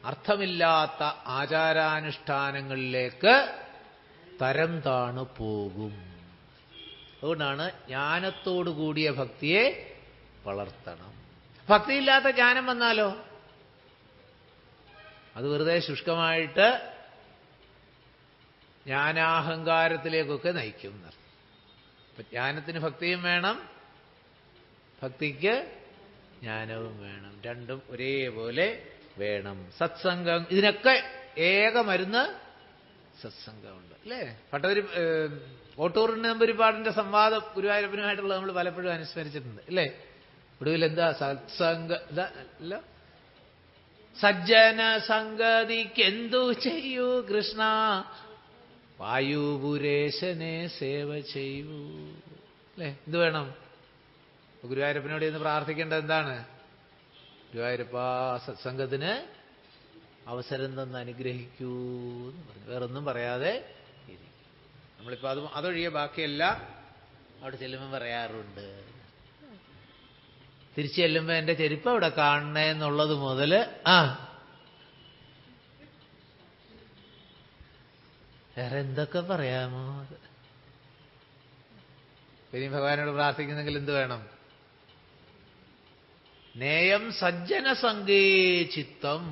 അർത്ഥമില്ലാത്ത ആചാരാനുഷ്ഠാനങ്ങളിലേക്ക് തരം താണു പോകും. അതുകൊണ്ടാണ് ജ്ഞാനത്തോടു കൂടിയ ഭക്തിയെ വളർത്തണം. ഭക്തിയില്ലാത്ത ജ്ഞാനം വന്നാലോ അത് വെറുതെ ശുഷ്കമായിട്ട് ജ്ഞാനാഹങ്കാരത്തിലേക്കൊക്കെ നയിക്കും. അപ്പൊ ജ്ഞാനത്തിന് ഭക്തിയും വേണം, ഭക്തിക്ക് ജ്ഞാനവും വേണം. രണ്ടും ഒരേപോലെ വേണം. സത്സംഗം, ഇതിനൊക്കെ ഏക മരുന്ന് സത്സംഗമുണ്ട് അല്ലേ. ഓട്ടൂറിന് നമ്പൂതിരിപ്പാടിന്റെ സംവാദം ഗുരുവായൂരപ്പനുമായിട്ടുള്ള നമ്മൾ പലപ്പോഴും അനുസ്മരിച്ചിട്ടുണ്ട് അല്ലേ. ഒടുവിൽ എന്താ? സത്സംഗ അല്ല, സജ്ജന സംഗതിക്കെന്തു ചെയ്യൂ കൃഷ്ണ, വായുപുരേശനെ സേവ ചെയ്യൂ അല്ലേ. എന്ത് വേണം? ഗുരുവായൂരപ്പനോട് ഇന്ന് പ്രാർത്ഥിക്കേണ്ടത് എന്താണ്? ഗുരുവായൂരപ്പ സത്സംഗത്തിന് അവസരം തന്ന് അനുഗ്രഹിക്കൂ എന്ന് പറഞ്ഞു. വേറൊന്നും പറയാതെ ഇരിക്കും. നമ്മളിപ്പോൾ അതൊഴികെ ബാക്കിയെല്ലാം അവിടെ ചെല്ലുമ്പോൾ പറയാറുണ്ട്. തിരിച്ചു ചെല്ലുമ്പോൾ എൻ്റെ ചെരുപ്പ് അവിടെ കാണണേ എന്നുള്ളത് മുതൽ വേറെ എന്തൊക്കെ പറയാമോ. ഇനി ഭഗവാനോട് പ്രാർത്ഥിക്കുന്നെങ്കിൽ എന്ത് വേണം? നേയം സജ്ജനസംഘേ ചിത്തം.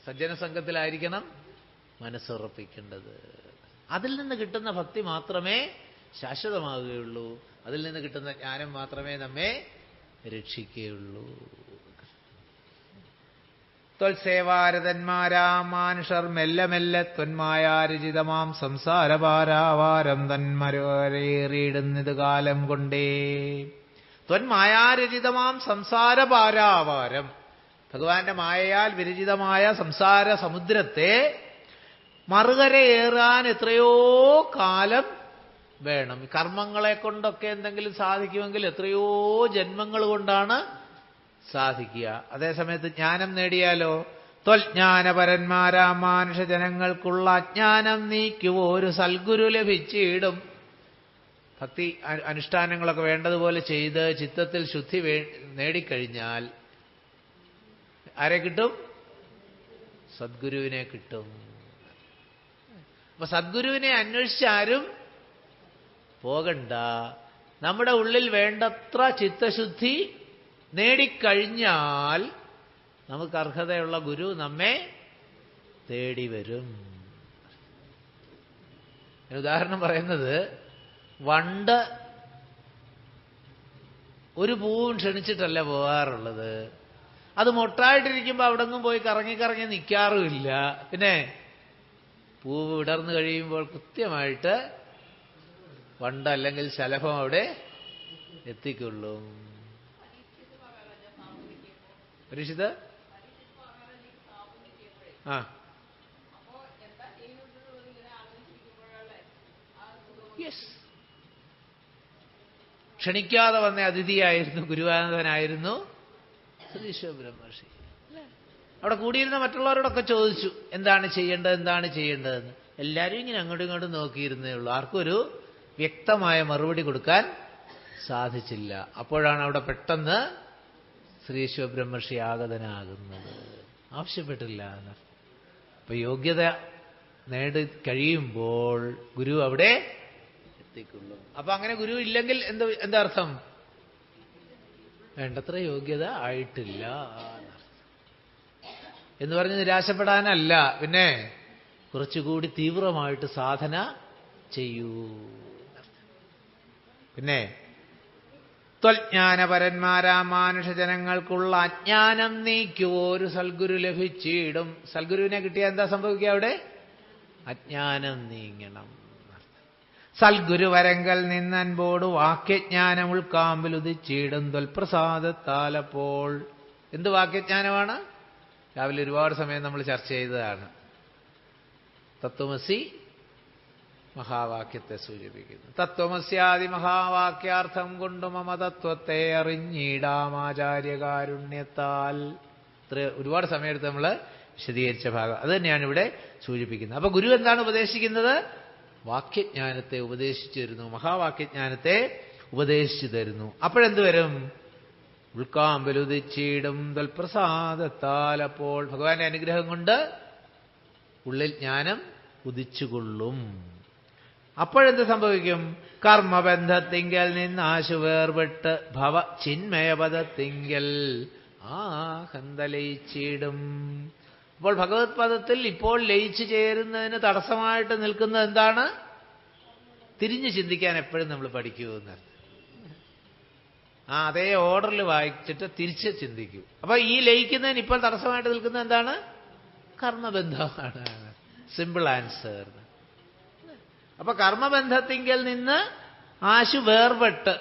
സജ്ജനസംഘത്തിലായിരിക്കണം മനസ്സുറപ്പിക്കേണ്ടത്. അതിൽ നിന്ന് കിട്ടുന്ന ഭക്തി മാത്രമേ ശാശ്വതമാകുകയുള്ളൂ. അതിൽ നിന്ന് കിട്ടുന്ന ജ്ഞാനം മാത്രമേ നമ്മെ രക്ഷിക്കുകയുള്ളൂ. ത്വൽസേവാരതന്മാരാം മാനുഷർ മെല്ലെ മെല്ലെ ത്വന്മായാരചിതമാം സംസാരപാരാവാരം തന്മരേറിയിടുന്നത് കാലം കൊണ്ടേ. ത്വന്മായാരചിതമാം സംസാരപാരാവാരം, ഭഗവാന്റെ മായയാൽ വിരചിതമായ സംസാര സമുദ്രത്തെ മറുകരയേറാൻ എത്രയോ കാലം വേണം. കർമ്മങ്ങളെ കൊണ്ടൊക്കെ എന്തെങ്കിലും സാധിക്കുമെങ്കിൽ എത്രയോ ജന്മങ്ങൾ കൊണ്ടാണ് സാധിക്കുക. അതേസമയത്ത് ജ്ഞാനം നേടിയാലോ? ത്വൽജ്ഞാനപരന്മാരാ മാനുഷജനങ്ങൾക്കുള്ള അജ്ഞാനം നീക്കുവോ ഒരു സൽഗുരു ലഭിച്ചിടും. ഭക്തി അനുഷ്ഠാനങ്ങളൊക്കെ വേണ്ടതുപോലെ ചെയ്ത് ചിത്തത്തിൽ ശുദ്ധി നേടിക്കഴിഞ്ഞാൽ ആരെ കിട്ടും? സദ്ഗുരുവിനെ കിട്ടും. അപ്പൊ സദ്ഗുരുവിനെ അന്വേഷിച്ചാരും പോകണ്ട. നമ്മുടെ ഉള്ളിൽ വേണ്ടത്ര ചിത്തശുദ്ധി നേടിക്കഴിഞ്ഞാൽ നമുക്ക് അർഹതയുള്ള ഗുരു നമ്മെ തേടി വരും. ഉദാഹരണം പറയുന്നത്, വണ്ട് ഒരു പൂവും ക്ഷണിച്ചിട്ടല്ല പോകാറുള്ളത്. അത് മൊട്ടായിട്ടിരിക്കുമ്പോൾ അവിടെ നിന്നും പോയി കറങ്ങി കറങ്ങി നിൽക്കാറുമില്ല. പിന്നെ പൂവ് വിടർന്നു കഴിയുമ്പോൾ കൃത്യമായിട്ട് വണ്ട് അല്ലെങ്കിൽ ശലഭം അവിടെ എത്തിക്കൊള്ളും. പരീക്ഷിത് ആ യെസ്, ക്ഷണിക്കാതെ വന്ന അതിഥിയായിരുന്നു, ഗുരുവായൂരപ്പനായിരുന്നു ശ്രീ ബ്രഹ്മർഷി. അവിടെ കൂടിയിരുന്ന മറ്റുള്ളവരോടൊക്കെ ചോദിച്ചു എന്താണ് ചെയ്യേണ്ടതെന്ന്. എല്ലാവരും ഇങ്ങനെ അങ്ങോട്ടും ഇങ്ങോട്ടും നോക്കിയിരുന്നേ ഉള്ളൂ. ആർക്കും ഒരു വ്യക്തമായ മറുപടി കൊടുക്കാൻ സാധിച്ചില്ല. അപ്പോഴാണ് അവിടെ പെട്ടെന്ന് ശ്രീ ശിവബ്രഹ്മർഷി ആഗതനാകുന്നത്. ആവശ്യപ്പെട്ടില്ല. അപ്പൊ യോഗ്യത നേടി കഴിയുമ്പോൾ ഗുരു അവിടെ എത്തിക്കൊള്ളും. അപ്പൊ അങ്ങനെ ഗുരു ഇല്ലെങ്കിൽ എന്താ അർത്ഥം? വേണ്ടത്ര യോഗ്യത ആയിട്ടില്ല എന്ന് പറഞ്ഞ് നിരാശപ്പെടാനല്ല, പിന്നെ കുറച്ചുകൂടി തീവ്രമായിട്ട് സാധന ചെയ്യൂ. പിന്നെ ത്വജ്ഞാനപരന്മാരാ മാനുഷജനങ്ങൾക്കുള്ള അജ്ഞാനം നീക്കുവോ ഒരു സൽഗുരു ലഭിച്ചിടും. സൽഗുരുവിനെ കിട്ടിയാൽ എന്താ സംഭവിക്കുക? അവിടെ അജ്ഞാനം നീങ്ങണം. സൽഗുരുവരങ്കൽ നിന്നൻപോട് വാക്യജ്ഞാനം ഉൾക്കാമ്പിൽ ഉദിച്ചിടും ത്വൽപ്രസാദത്താലപ്പോൾ. എന്ത് വാക്യജ്ഞാനമാണ്? രാവിലെ ഒരുപാട് സമയം നമ്മൾ ചർച്ച ചെയ്തതാണ്. തത്വമസി മഹാവാക്യത്തെ സൂചിപ്പിക്കുന്നു. തത്വമസ്യാദി മഹാവാക്യാർത്ഥം കൊണ്ട് മമ തത്വത്തെ അറിഞ്ഞിടാമാചാര്യകാരുണ്യത്താൽ. ഇത്ര ഒരുപാട് സമയത്ത് നമ്മൾ വിശദീകരിച്ച ഭാഗം അത് തന്നെയാണ് ഇവിടെ സൂചിപ്പിക്കുന്നത്. അപ്പൊ ഗുരു എന്താണ് ഉപദേശിക്കുന്നത്? വാക്യജ്ഞാനത്തെ ഉപദേശിച്ചു തരുന്നു, മഹാവാക്യജ്ഞാനത്തെ ഉപദേശിച്ചു തരുന്നു. അപ്പോഴെന്ത് വരും? ഉൾക്കാമ്പലുദിച്ചിടും തൽപ്രസാദത്താൽ. അപ്പോൾ ഭഗവാന്റെ അനുഗ്രഹം കൊണ്ട് ഉള്ളിൽ ജ്ഞാനം ഉദിച്ചുകൊള്ളും. അപ്പോഴെന്ത് സംഭവിക്കും? കർമ്മബന്ധത്തിങ്കൽ നിന്നാശു വേർപെട്ട് ഭവ ചിന്മയപദത്തിങ്കൽ ഹന്തലയിച്ചിടും. അപ്പോൾ ഭഗവത് പദത്തിൽ ഇപ്പോൾ ലയിച്ചു ചേരുന്നതിന് തടസ്സമായിട്ട് നിൽക്കുന്നത് എന്താണ്? തിരിഞ്ഞു ചിന്തിക്കാൻ എപ്പോഴും നമ്മൾ പഠിക്കുമെന്ന്. അതേ ഓർഡറിൽ വായിച്ചിട്ട് തിരിച്ച് ചിന്തിക്കൂ. അപ്പൊ ഈ ലയിക്കുന്നതിന് ഇപ്പോൾ തടസ്സമായിട്ട് നിൽക്കുന്നത് എന്താണ്? കർമ്മബന്ധമാണ്. Simple answer. അപ്പൊ കർമ്മബന്ധത്തിങ്കൽ നിന്ന് ആശു വേർപെട്ട്,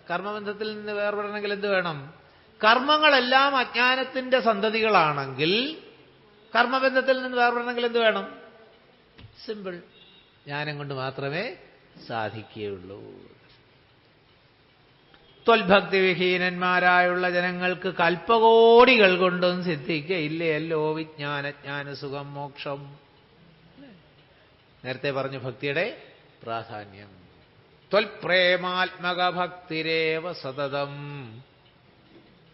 കർമ്മബന്ധത്തിൽ നിന്ന് വേർപെടണമെങ്കിൽ എന്ത് വേണം? കർമ്മങ്ങളെല്ലാം അജ്ഞാനത്തിന്റെ സന്തതികളാണെങ്കിൽ കർമ്മബന്ധത്തിൽ നിന്ന് വേർപെടണമെങ്കിൽ എന്ത് വേണം? സിമ്പിൾ, ജ്ഞാനം കൊണ്ട് മാത്രമേ സാധിക്കുകയുള്ളൂ. ത്വൽഭക്തി വിഹീനന്മാരായുള്ള ജനങ്ങൾക്ക് കൽപ്പകോടികൾ കൊണ്ടും സിദ്ധിക്കയില്ലയല്ലോ വിജ്ഞാന സുഖം മോക്ഷം. നേരത്തെ പറഞ്ഞു ഭക്തിയുടെ പ്രാധാന്യം. ത്വൽപ്രേമാത്മക ഭക്തിരേവ സതതം.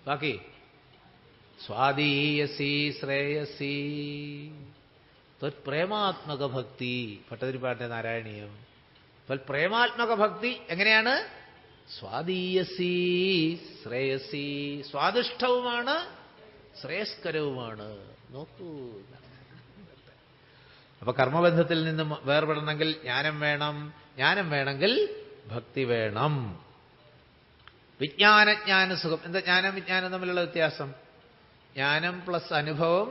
ബാക്കി സ്വാദീയസി ശ്രേയസി. ത്വൽപ്രേമാത്മക ഭക്തി, ഭട്ടതിരിപ്പാട്ടെ നാരായണീയം. ത്വൽപ്രേമാത്മക ഭക്തി എങ്ങനെയാണ്? സ്വാദീയസി ശ്രേയസി. സ്വാദിഷ്ടവുമാണ് ശ്രേയസ്കരവുമാണ്. നോക്കൂ. അപ്പൊ കർമ്മബന്ധത്തിൽ നിന്ന് വേർപെടണമെങ്കിൽ ജ്ഞാനം വേണം, ജ്ഞാനം വേണമെങ്കിൽ ഭക്തി വേണം. വിജ്ഞാന സുഖം. എന്താ ജ്ഞാനം വിജ്ഞാനം തമ്മിലുള്ള വ്യത്യാസം? ജ്ഞാനം പ്ലസ് അനുഭവം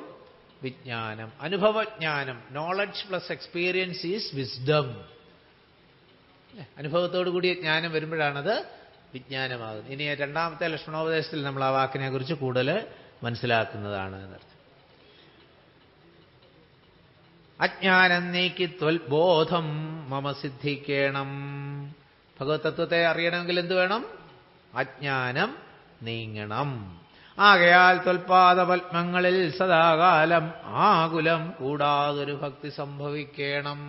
വിജ്ഞാനം. അനുഭവജ്ഞാനം, knowledge plus experience is wisdom. അനുഭവത്തോടു കൂടിയ ജ്ഞാനം വരുമ്പോഴാണത് വിജ്ഞാനമാകുന്നത്. ഇനി രണ്ടാമത്തെ ലക്ഷ്മണോപദേശത്തിൽ നമ്മൾ ആ വാക്കിനെ കുറിച്ച് കൂടുതൽ മനസ്സിലാക്കുന്നതാണ് എന്നർത്ഥം. അജ്ഞാനം നീക്കി ത്വൽബോധം മമ സിദ്ധിക്കണം. ഭഗവത് തത്വത്തെ അറിയണമെങ്കിൽ എന്ത് വേണം? അജ്ഞാനം നീങ്ങണം. ആകയാൽ ത്വൽപാദപത്മങ്ങളിൽ സദാകാലം ആകുലം കൂടാതൊരു ഭക്തി സംഭവിക്കണം.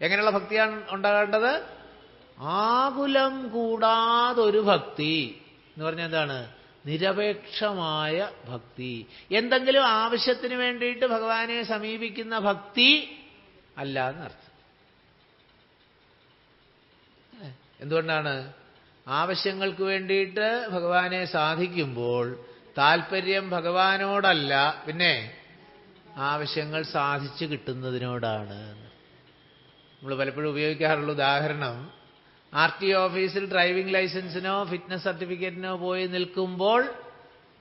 എങ്ങനെയുള്ള ഭക്തിയാണ് ഉണ്ടാകേണ്ടത്? ആകുലം കൂടാതൊരു ഭക്തി എന്ന് പറഞ്ഞാൽ എന്താണ്? നിരപേക്ഷമായ ഭക്തി. എന്തെങ്കിലും ആവശ്യത്തിന് വേണ്ടിയിട്ട് ഭഗവാനെ സമീപിക്കുന്ന ഭക്തി അല്ല എന്നർത്ഥം. എന്തുകൊണ്ടാണ്? ആവശ്യങ്ങൾക്ക് വേണ്ടിയിട്ട് ഭഗവാനെ സാധിക്കുമ്പോൾ താല്പര്യം ഭഗവാനോടല്ല, പിന്നെ ആവശ്യങ്ങൾ സാധിച്ചു കിട്ടുന്നതിനോടാണ്. നമ്മൾ പലപ്പോഴും ഉപയോഗിക്കാറുള്ള ഉദാഹരണം, RTO ഓഫീസിൽ ഡ്രൈവിംഗ് ലൈസൻസിനോ ഫിറ്റ്നസ് സർട്ടിഫിക്കറ്റിനോ പോയി നിൽക്കുമ്പോൾ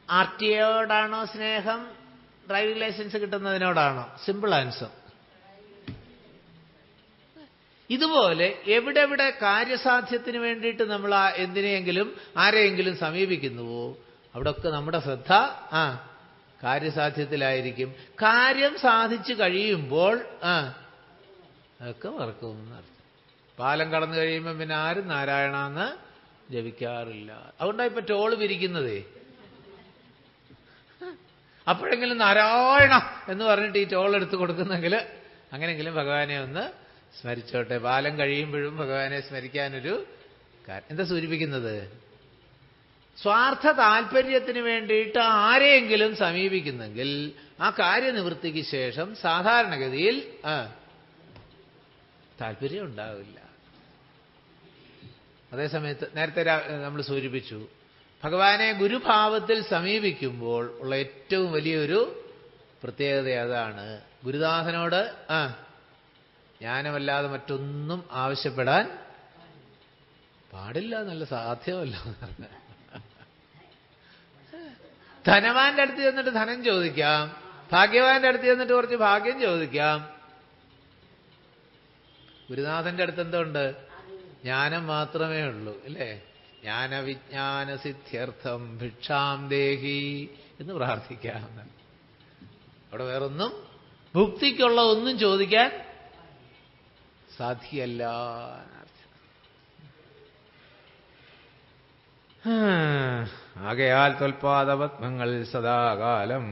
RTOയോടാണോ സ്നേഹം, ഡ്രൈവിംഗ് ലൈസൻസ് കിട്ടുന്നതിനോടാണോ? Simple answer. ഇതുപോലെ എവിടെ കാര്യസാധ്യത്തിന് വേണ്ടിയിട്ട് നമ്മൾ എന്തിനെയെങ്കിലും ആരെയെങ്കിലും സമീപിക്കുന്നുവോ അവിടെയൊക്കെ നമ്മുടെ ശ്രദ്ധ കാര്യസാധ്യത്തിലായിരിക്കും. കാര്യം സാധിച്ചു കഴിയുമ്പോൾ അതൊക്കെ മറക്കുമെന്നർത്ഥം. പാലം കടന്നു കഴിയുമ്പോൾ പിന്നെ ആരും നാരായണ എന്ന് ജപിക്കാറില്ല. അതുകൊണ്ടാണ് ഇപ്പൊ ടോള് പിരിക്കുന്നതേ. അപ്പോഴെങ്കിലും നാരായണ എന്ന് പറഞ്ഞിട്ട് ഈ ടോൾ എടുത്ത് കൊടുക്കുന്നെങ്കിൽ അങ്ങനെയെങ്കിലും ഭഗവാനെ ഒന്ന് സ്മരിച്ചോട്ടെ. പാലം കഴിയുമ്പോഴും ഭഗവാനെ സ്മരിക്കാനൊരു എന്താ സൂചിപ്പിക്കുന്നത്? സ്വാർത്ഥ താല്പര്യത്തിന് വേണ്ടിയിട്ട് ആരെയെങ്കിലും സമീപിക്കുന്നെങ്കിൽ ആ കാര്യനിവൃത്തിക്ക് ശേഷം സാധാരണഗതിയിൽ താല്പര്യം ഉണ്ടാവില്ല. അതേസമയത്ത് നേരത്തെ നമ്മൾ സൂചിപ്പിച്ചു, ഭഗവാനെ ഗുരുഭാവത്തിൽ സമീപിക്കുമ്പോൾ ഉള്ള ഏറ്റവും വലിയൊരു പ്രത്യേകത അതാണ്. ഗുരുദാസനോട് ജ്ഞാനമല്ലാതെ മറ്റൊന്നും ആവശ്യപ്പെടാൻ പാടില്ല എന്നല്ല, സാധ്യമല്ല. ധനവാന്റെ അടുത്ത് ചെന്നിട്ട് ധനം ചോദിക്കാം, ഭാഗ്യവാന്റെ അടുത്ത് ചെന്നിട്ട് കുറച്ച് ഭാഗ്യം ചോദിക്കാം. ഗുരുനാഥന്റെ അടുത്ത് എന്തുണ്ട്? ജ്ഞാനം മാത്രമേ ഉള്ളൂ, അല്ലേ? ജ്ഞാനവിജ്ഞാന സിദ്ധ്യർത്ഥം ഭിക്ഷാം ദേഹി എന്ന് പ്രാർത്ഥിക്കാം. അവിടെ വേറൊന്നും ഭുക്തിക്കുള്ള ഒന്നും ചോദിക്കാൻ സാധ്യല്ല. ആകയാൽ ത്വൽപാദപത്മങ്ങൾ സദാകാലം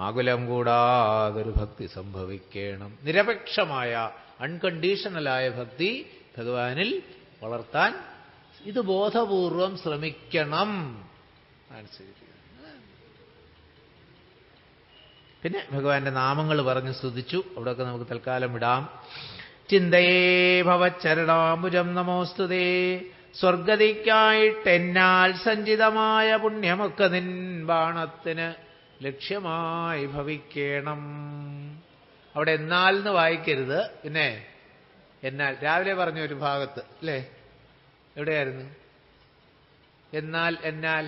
ആകുലം കൂടാതൊരു ഭക്തി സംഭവിക്കണം. നിരപേക്ഷമായ അൺകണ്ടീഷണലായ ഭക്തി ഭഗവാനിൽ വളർത്താൻ ഇത് ബോധപൂർവം ശ്രമിക്കണം. പിന്നെ ഭഗവാന്റെ നാമങ്ങൾ പറഞ്ഞ് സ്തുതിച്ചു. അവിടെയൊക്കെ നമുക്ക് തൽക്കാലം വിടാം. ചിന്തയേ ഭവച്ചരണാംബുജം നമോസ്തുതേ. സ്വർഗതിക്കായിട്ടെന്നാൽ സഞ്ചിതമായ പുണ്യമൊക്കെ നിൻ ബാണത്തിന് ലക്ഷ്യമായി ഭവിക്കണം. അവിടെ എന്നാൽ എന്ന് വായിക്കരുത്, പിന്നെ എന്നാൽ. രാവിലെ പറഞ്ഞ ഒരു ഭാഗത്ത് അല്ലേ, എവിടെയായിരുന്നു? എന്നാൽ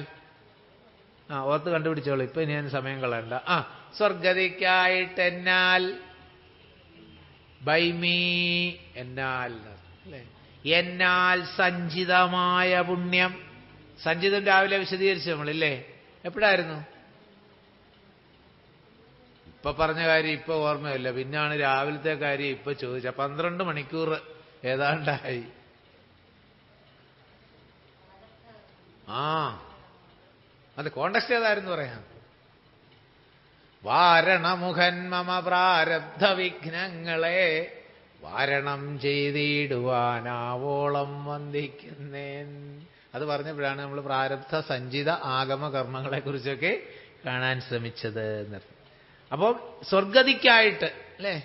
ഓർത്ത് കണ്ടുപിടിച്ചോളൂ. ഇപ്പൊ ഇനി ഞാൻ സമയം കളയണ്ട. സ്വർഗതിക്കായിട്ടെന്നാൽ ബൈമീ എന്നാൽ അല്ലേ. എന്നാൽ സഞ്ചിതമായ പുണ്യം. സഞ്ചിതം രാവിലെ വിശദീകരിച്ചു നമ്മളില്ലേ? എപ്പോഴായിരുന്നു? ഇപ്പൊ പറഞ്ഞ കാര്യം ഇപ്പൊ ഓർമ്മയില്ല, പിന്നാണ് രാവിലത്തെ കാര്യം ഇപ്പൊ ചോദിച്ച. 12 മണിക്കൂർ ഏതാണ്ടായി. അത് കോണ്ടക്സ്റ്റ് ഏതായിരുന്നു പറയാം. വാരണമുഖൻ മമ പ്രാരബ്ധ വിഘ്നങ്ങളെ വാരണം ചെയ്തിടുവാനാവോളം വന്ദിക്കുന്നേൻ. അത് പറഞ്ഞപ്പോഴാണ് നമ്മൾ പ്രാരബ്ധ സഞ്ചിത ആഗമ കർമ്മങ്ങളെ കുറിച്ചൊക്കെ കാണാൻ ശ്രമിച്ചത് എന്നർത്ഥം. അപ്പോൾ സ്വർഗതിക്കായിട്ട് അല്ലേ.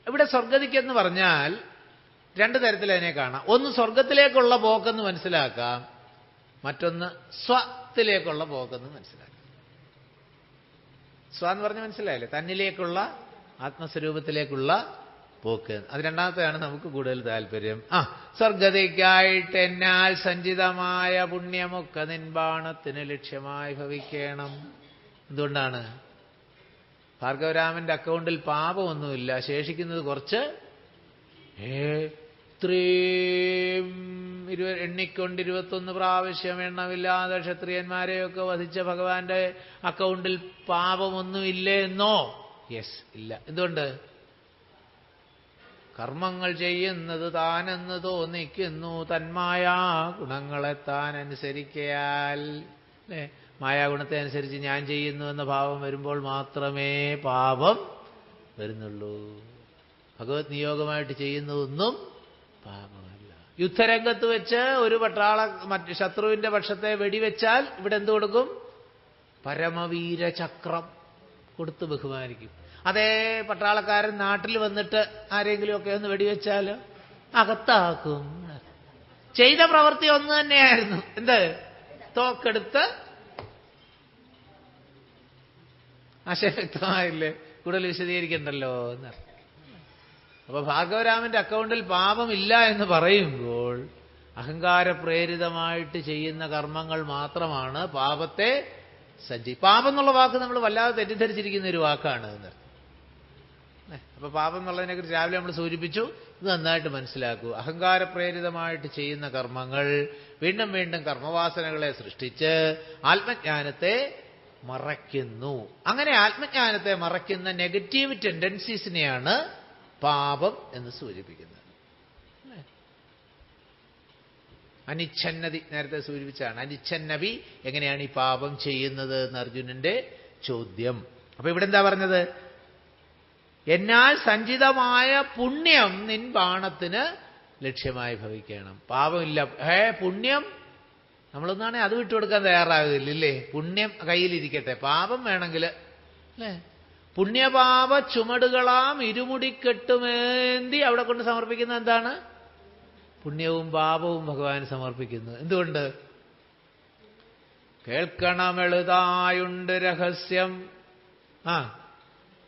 ഇവിടെ സ്വർഗതിക്കെന്ന് പറഞ്ഞാൽ 2 തരത്തിൽ അതിനെ കാണാം. ഒന്ന് സ്വർഗത്തിലേക്കുള്ള പോക്കെന്ന് മനസ്സിലാക്കാം, മറ്റൊന്ന് സ്വത്തിലേക്കുള്ള പോക്കെന്ന് മനസ്സിലാക്കാം. സ്വ എന്ന് പറഞ്ഞ് മനസ്സിലായില്ലേ? തന്നിലേക്കുള്ള ആത്മസ്വരൂപത്തിലേക്കുള്ള പോക്ക്. അത് രണ്ടാമത്തെയാണ് നമുക്ക് കൂടുതൽ താല്പര്യം. സ്വർഗതിക്കായിട്ട് എന്നാൽ സഞ്ചിതമായ പുണ്യമൊക്കെ നിൻ ബാണത്തിന് ലക്ഷ്യമായി ഭവിക്കണം. എന്തുകൊണ്ടാണ്? ഭാർഗവരാമന്റെ അക്കൗണ്ടിൽ പാപമൊന്നുമില്ല, ശേഷിക്കുന്നത് കുറച്ച് ഇത്രയും എണ്ണിക്കൊണ്ട് 21 പ്രാവശ്യം എണ്ണമില്ലാതെ ക്ഷത്രിയന്മാരെയൊക്കെ വധിച്ച ഭഗവാന്റെ അക്കൗണ്ടിൽ പാപമൊന്നുമില്ലേ എന്നോ? യെസ്, ഇല്ല. എന്തുകൊണ്ട്? കർമ്മങ്ങൾ ചെയ്യുന്നത് താനെന്ന് തോന്നിക്കുന്നു, തന്മായാ ഗുണങ്ങളെ താൻ അനുസരിക്കയാൽ. അല്ലേ? മായാഗുണത്തെ അനുസരിച്ച് ഞാൻ ചെയ്യുന്നു എന്ന ഭാവം വരുമ്പോൾ മാത്രമേ പാപം വരുന്നുള്ളൂ. ഭഗവത് നിയോഗമായിട്ട് ചെയ്യുന്നതൊന്നും പാപമല്ല. യുദ്ധരംഗത്ത് വെച്ച് ഒരു മറ്റ് ശത്രുവിന്റെ പക്ഷത്തെ വെടിവെച്ചാൽ ഇവിടെ എന്ത് കൊടുക്കും? പരമവീരചക്രം കൊടുത്ത് ബഹുമാനിക്കും. അതേ പട്ടാളക്കാരൻ നാട്ടിൽ വന്നിട്ട് ആരെങ്കിലുമൊക്കെ ഒന്ന് വെടിവെച്ചാൽ അകത്താക്കും. ചെയ്ത പ്രവൃത്തി ഒന്ന് തന്നെയായിരുന്നു. എന്ത്? തോക്കെടുത്ത്. ആശയം വ്യക്തമായില്ലേ? കൂടുതൽ വിശദീകരിക്കണ്ടല്ലോ എന്നർത്ഥം. അപ്പൊ ഭാർഗവരാമന്റെ അക്കൗണ്ടിൽ പാപമില്ല എന്ന് പറയുമ്പോൾ അഹങ്കാരപ്രേരിതമായിട്ട് ചെയ്യുന്ന കർമ്മങ്ങൾ മാത്രമാണ് പാപത്തെ പാപം എന്നുള്ള വാക്ക് നമ്മൾ വല്ലാതെ തെറ്റിദ്ധരിച്ചിരിക്കുന്ന ഒരു വാക്കാണ് എന്നർത്ഥം. അപ്പൊ പാപം എന്നുള്ളതിനെ കുറിച്ച് രാവിലെ നമ്മൾ സൂചിപ്പിച്ചു. ഇത് നന്നായിട്ട് മനസ്സിലാക്കൂ. അഹങ്കാരപ്രേരിതമായിട്ട് ചെയ്യുന്ന കർമ്മങ്ങൾ വീണ്ടും വീണ്ടും കർമ്മവാസനകളെ സൃഷ്ടിച്ച് ആത്മജ്ഞാനത്തെ മറയ്ക്കുന്നു. അങ്ങനെ ആത്മജ്ഞാനത്തെ മറയ്ക്കുന്ന നെഗറ്റീവ് ടെൻഡൻസീസിനെയാണ് പാപം എന്ന് സൂചിപ്പിക്കുന്നത്. അനിച്ഛന്നതി നേരത്തെ സൂചിപ്പിച്ചാണ്. അനിച്ഛന്നവി എങ്ങനെയാണ് ഈ പാപം ചെയ്യുന്നത് എന്ന് അർജുനന്റെ ചോദ്യം. അപ്പൊ ഇവിടെ എന്താ പറഞ്ഞത്? എന്നാൽ സഞ്ചിതമായ പുണ്യം നിൻ ബാണത്തിന് ലക്ഷ്യമായി ഭവിക്കണം. പാപമില്ല, പുണ്യം നമ്മളൊന്നാണെ അത് വിട്ടുകൊടുക്കാൻ തയ്യാറാകില്ലേ? പുണ്യം കയ്യിലിരിക്കട്ടെ, പാപം വേണമെങ്കിൽ അല്ലേ? പുണ്യപാപ ചുമടുകളാം ഇരുമുടിക്കെട്ടുമേന്തി അവിടെ കൊണ്ട് സമർപ്പിക്കുന്ന എന്താണ്? പുണ്യവും പാപവും ഭഗവാൻ സമർപ്പിക്കുന്നു. എന്തുകൊണ്ട്? കേൾക്കണമെളുതായുണ്ട് രഹസ്യം.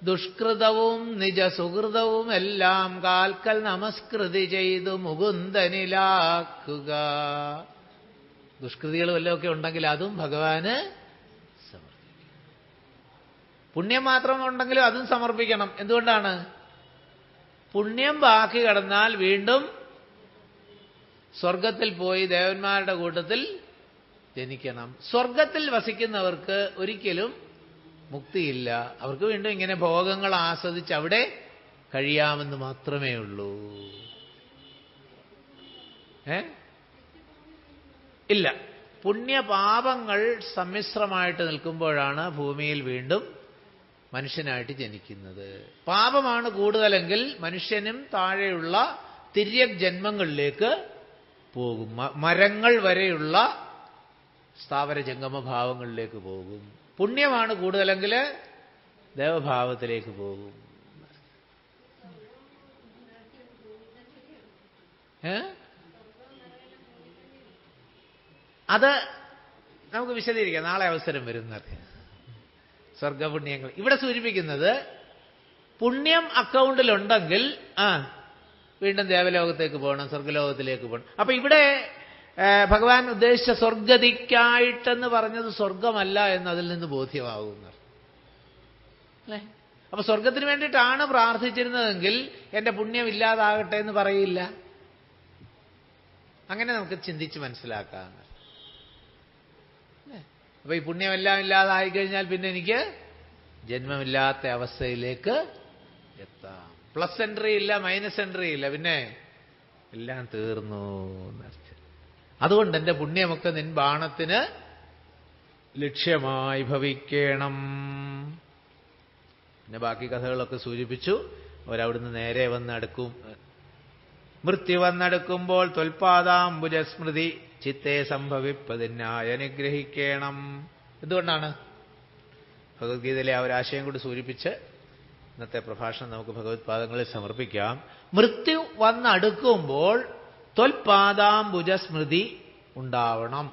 ദുഷ്കൃതവും നിജസുഹൃതവും എല്ലാം കാൽക്കൽ നമസ്കൃതി ചെയ്തു മുകുന്ദനിലാക്കുക. ദുഷ്കൃതികൾ വല്ലതൊക്കെ ഉണ്ടെങ്കിൽ അതും ഭഗവാന് സമർപ്പിക്കും. പുണ്യം മാത്രം ഉണ്ടെങ്കിലും അതും സമർപ്പിക്കണം. എന്തുകൊണ്ടാണ്? പുണ്യം ബാക്കി കിടന്നാൽ വീണ്ടും സ്വർഗത്തിൽ പോയി ദേവന്മാരുടെ കൂട്ടത്തിൽ ജനിക്കണം. സ്വർഗത്തിൽ വസിക്കുന്നവർക്ക് ഒരിക്കലും മുക്തിയില്ല. അവർക്ക് വീണ്ടും ഇങ്ങനെ ഭോഗങ്ങൾ ആസ്വദിച്ച് അവിടെ കഴിയാമെന്ന് മാത്രമേ ഉള്ളൂ. ഇല്ല, പുണ്യപാപങ്ങൾ സമ്മിശ്രമായിട്ട് നിൽക്കുമ്പോഴാണ് ഭൂമിയിൽ വീണ്ടും മനുഷ്യനായിട്ട് ജനിക്കുന്നത്. പാപമാണ് കൂടുതലെങ്കിൽ മനുഷ്യനും താഴെയുള്ള തിര്യക് ജന്മങ്ങളിലേക്ക് പോകും. മരങ്ങൾ വരെയുള്ള സ്ഥാവര ജംഗമഭാവങ്ങളിലേക്ക് പോകും. പുണ്യമാണ് കൂടുതലെങ്കിൽ ദേവഭാവത്തിലേക്ക് പോകും. അത് നമുക്ക് വിശദീകരിക്കാം, നാളെ അവസരം വരുന്നത്. സ്വർഗപുണ്യങ്ങൾ ഇവിടെ സൂചിപ്പിക്കുന്നത് പുണ്യം അക്കൗണ്ടിലുണ്ടെങ്കിൽ വീണ്ടും ദേവലോകത്തേക്ക് പോകണം, സ്വർഗലോകത്തിലേക്ക് പോകണം. അപ്പൊ ഇവിടെ ഭഗവാൻ ഉദ്ദേശിച്ച സ്വർഗതിക്കായിട്ടെന്ന് പറഞ്ഞത് സ്വർഗമല്ല എന്ന് അതിൽ നിന്ന് ബോധ്യമാകുന്നു അല്ലേ? അപ്പൊ സ്വർഗത്തിന് വേണ്ടിയിട്ടാണ് പ്രാർത്ഥിച്ചിരുന്നതെങ്കിൽ എന്റെ പുണ്യം ഇല്ലാതാകട്ടെ എന്ന് പറയില്ല. അങ്ങനെ നമുക്ക് ചിന്തിച്ച് മനസ്സിലാക്കാം. അപ്പൊ ഈ പുണ്യമെല്ലാം ഇല്ലാതായി കഴിഞ്ഞാൽ പിന്നെ എനിക്ക് ജന്മമില്ലാത്ത അവസ്ഥയിലേക്ക് എത്താം. പ്ലസ് എൻട്രി ഇല്ല, മൈനസ് എൻട്രി ഇല്ല, പിന്നെ എല്ലാം തീർന്നു. അതുകൊണ്ട് എന്റെ പുണ്യമൊക്കെ നിൻ ബാണത്തിന് ലക്ഷ്യമായി ഭവിക്കണം. പിന്നെ ബാക്കി കഥകളൊക്കെ സൂചിപ്പിച്ചു. അവരവിടുന്ന് നേരെ വന്നടുക്കും. മൃത്യു വന്നടുക്കുമ്പോൾ ത്വൽപാദാംബുജസ്മൃതി ചിത്തേ സംഭവിപ്പതിനായി അനുഗ്രഹിക്കണം. എന്തുകൊണ്ടാണ്? ഭഗവത്ഗീതയിലെ ആ ഒരാശയം കൂടി സൂചിപ്പിച്ച് ഇന്നത്തെ പ്രഭാഷണം നമുക്ക് ഭഗവത് പാദങ്ങളിൽ സമർപ്പിക്കാം. മൃത്യു വന്നടുക്കുമ്പോൾ ത്വൽപാദാംബുജസ്മൃതി ഉണ്ടാവണം.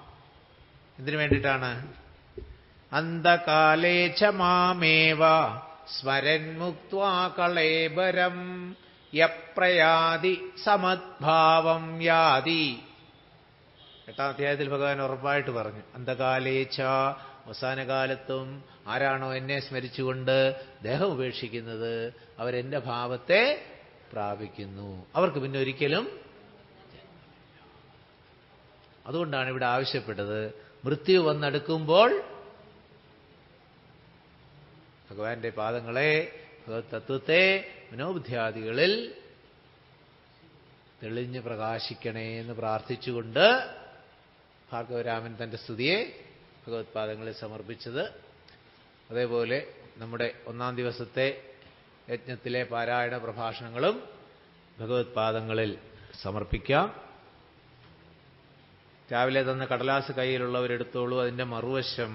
എന്തിനു വേണ്ടിയിട്ടാണ്? അന്ധകാലേ ച മാമേവ സ്മരൻ മുക്ത്വാ കളേബരം യപ്രയാതി സമദ്ഭാവം യാതി. 8ാം അധ്യായത്തിൽ ഭഗവാൻ ഉറപ്പായിട്ട് പറഞ്ഞു, അന്ധകാലേച്ച, അവസാന കാലത്തും ആരാണോ എന്നെ സ്മരിച്ചുകൊണ്ട് ദേഹം ഉപേക്ഷിക്കുന്നത് അവരെന്റെ ഭാവത്തെ പ്രാപിക്കുന്നു. അവർക്ക് പിന്നെ ഒരിക്കലും. അതുകൊണ്ടാണ് ഇവിടെ ആവശ്യപ്പെട്ടത് മൃത്യു വന്നടുക്കുമ്പോൾ ഭഗവാന്റെ പാദങ്ങളെ, ഭഗവത് തത്വത്തെ മനോബുദ്ധ്യാദികളിൽ തെളിഞ്ഞ് പ്രകാശിക്കണേ എന്ന് പ്രാർത്ഥിച്ചുകൊണ്ട് ഭാർഗവരാമൻ തന്റെ സ്തുതിയെ ഭഗവത് പാദങ്ങളിൽ സമർപ്പിച്ചത്. അതേപോലെ നമ്മുടെ 1ാം ദിവസത്തെ യജ്ഞത്തിലെ പാരായണ പ്രഭാഷണങ്ങളും ഭഗവത് പാദങ്ങളിൽ സമർപ്പിക്കാം. രാവിലെ തന്ന കടലാസ് കയ്യിലുള്ളവരെടുത്തോളൂ, അതിൻ്റെ മറുവശം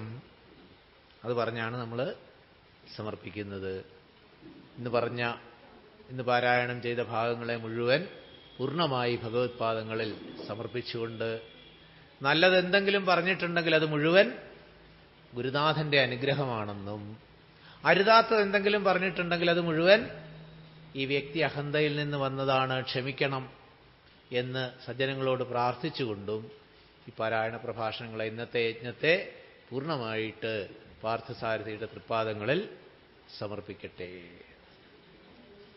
അത് പറഞ്ഞാണ് നമ്മൾ സമർപ്പിക്കുന്നത്. ഇന്ന് പാരായണം ചെയ്ത ഭാഗങ്ങളെ മുഴുവൻ പൂർണ്ണമായി ഭഗവത് പാദങ്ങളിൽ സമർപ്പിച്ചുകൊണ്ട് നല്ലതെന്തെങ്കിലും പറഞ്ഞിട്ടുണ്ടെങ്കിൽ അത് മുഴുവൻ ഗുരുനാഥന്റെ അനുഗ്രഹമാണെന്നും, അരുതാത്തത് എന്തെങ്കിലും പറഞ്ഞിട്ടുണ്ടെങ്കിൽ അത് മുഴുവൻ ഈ വ്യക്തി അഹന്തയിൽ നിന്ന് വന്നതാണ്, ക്ഷമിക്കണം എന്ന് സജ്ജനങ്ങളോട് പ്രാർത്ഥിച്ചുകൊണ്ടും ഈ പാരായണ പ്രഭാഷണങ്ങളെ ഇന്നത്തെ യജ്ഞത്തെ പൂർണ്ണമായിട്ട് പാർത്ഥസാരഥിയുടെ തൃപ്പാദങ്ങളിൽ സമർപ്പിക്കട്ടെ.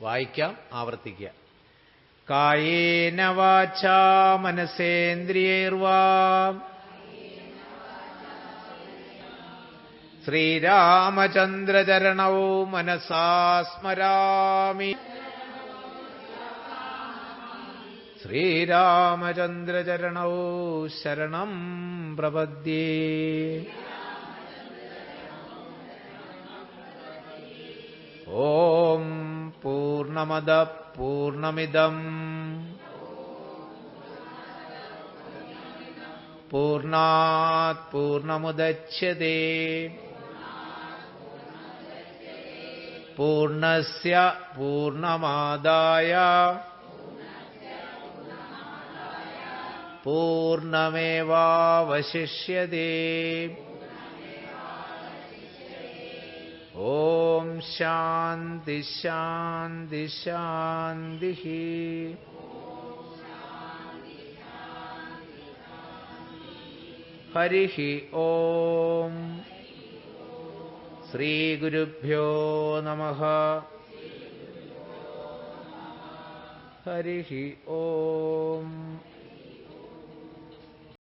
വായിക്കാം, ആവർത്തിക്കാം. കായേന വാചാ മനസേന്ദ്രിയൈർവാ ശ്രീരാമചന്ദ്രചരണൗ മനസാ സ്മരാമി. ശ്രീരാമചന്ദ്രചരണൗ ശരണം പ്രപദ്യേ. ഓം പൂർണ്ണമദ പൂർണ്ണമിദം പൂർണ്ണാത് പൂർണ്ണമുദച്യതേ പൂർണ്ണസ്യ പൂർണ്ണമാദായ പൂർണ്ണമേവാവശിഷ്യതേ. ഓം ശാന്തി ശാന്തി ശാന്തി. ഹരിഃ ഓം. ശ്രീഗുരുഭ്യോ നമഃ. ഹരിഃ ഓം.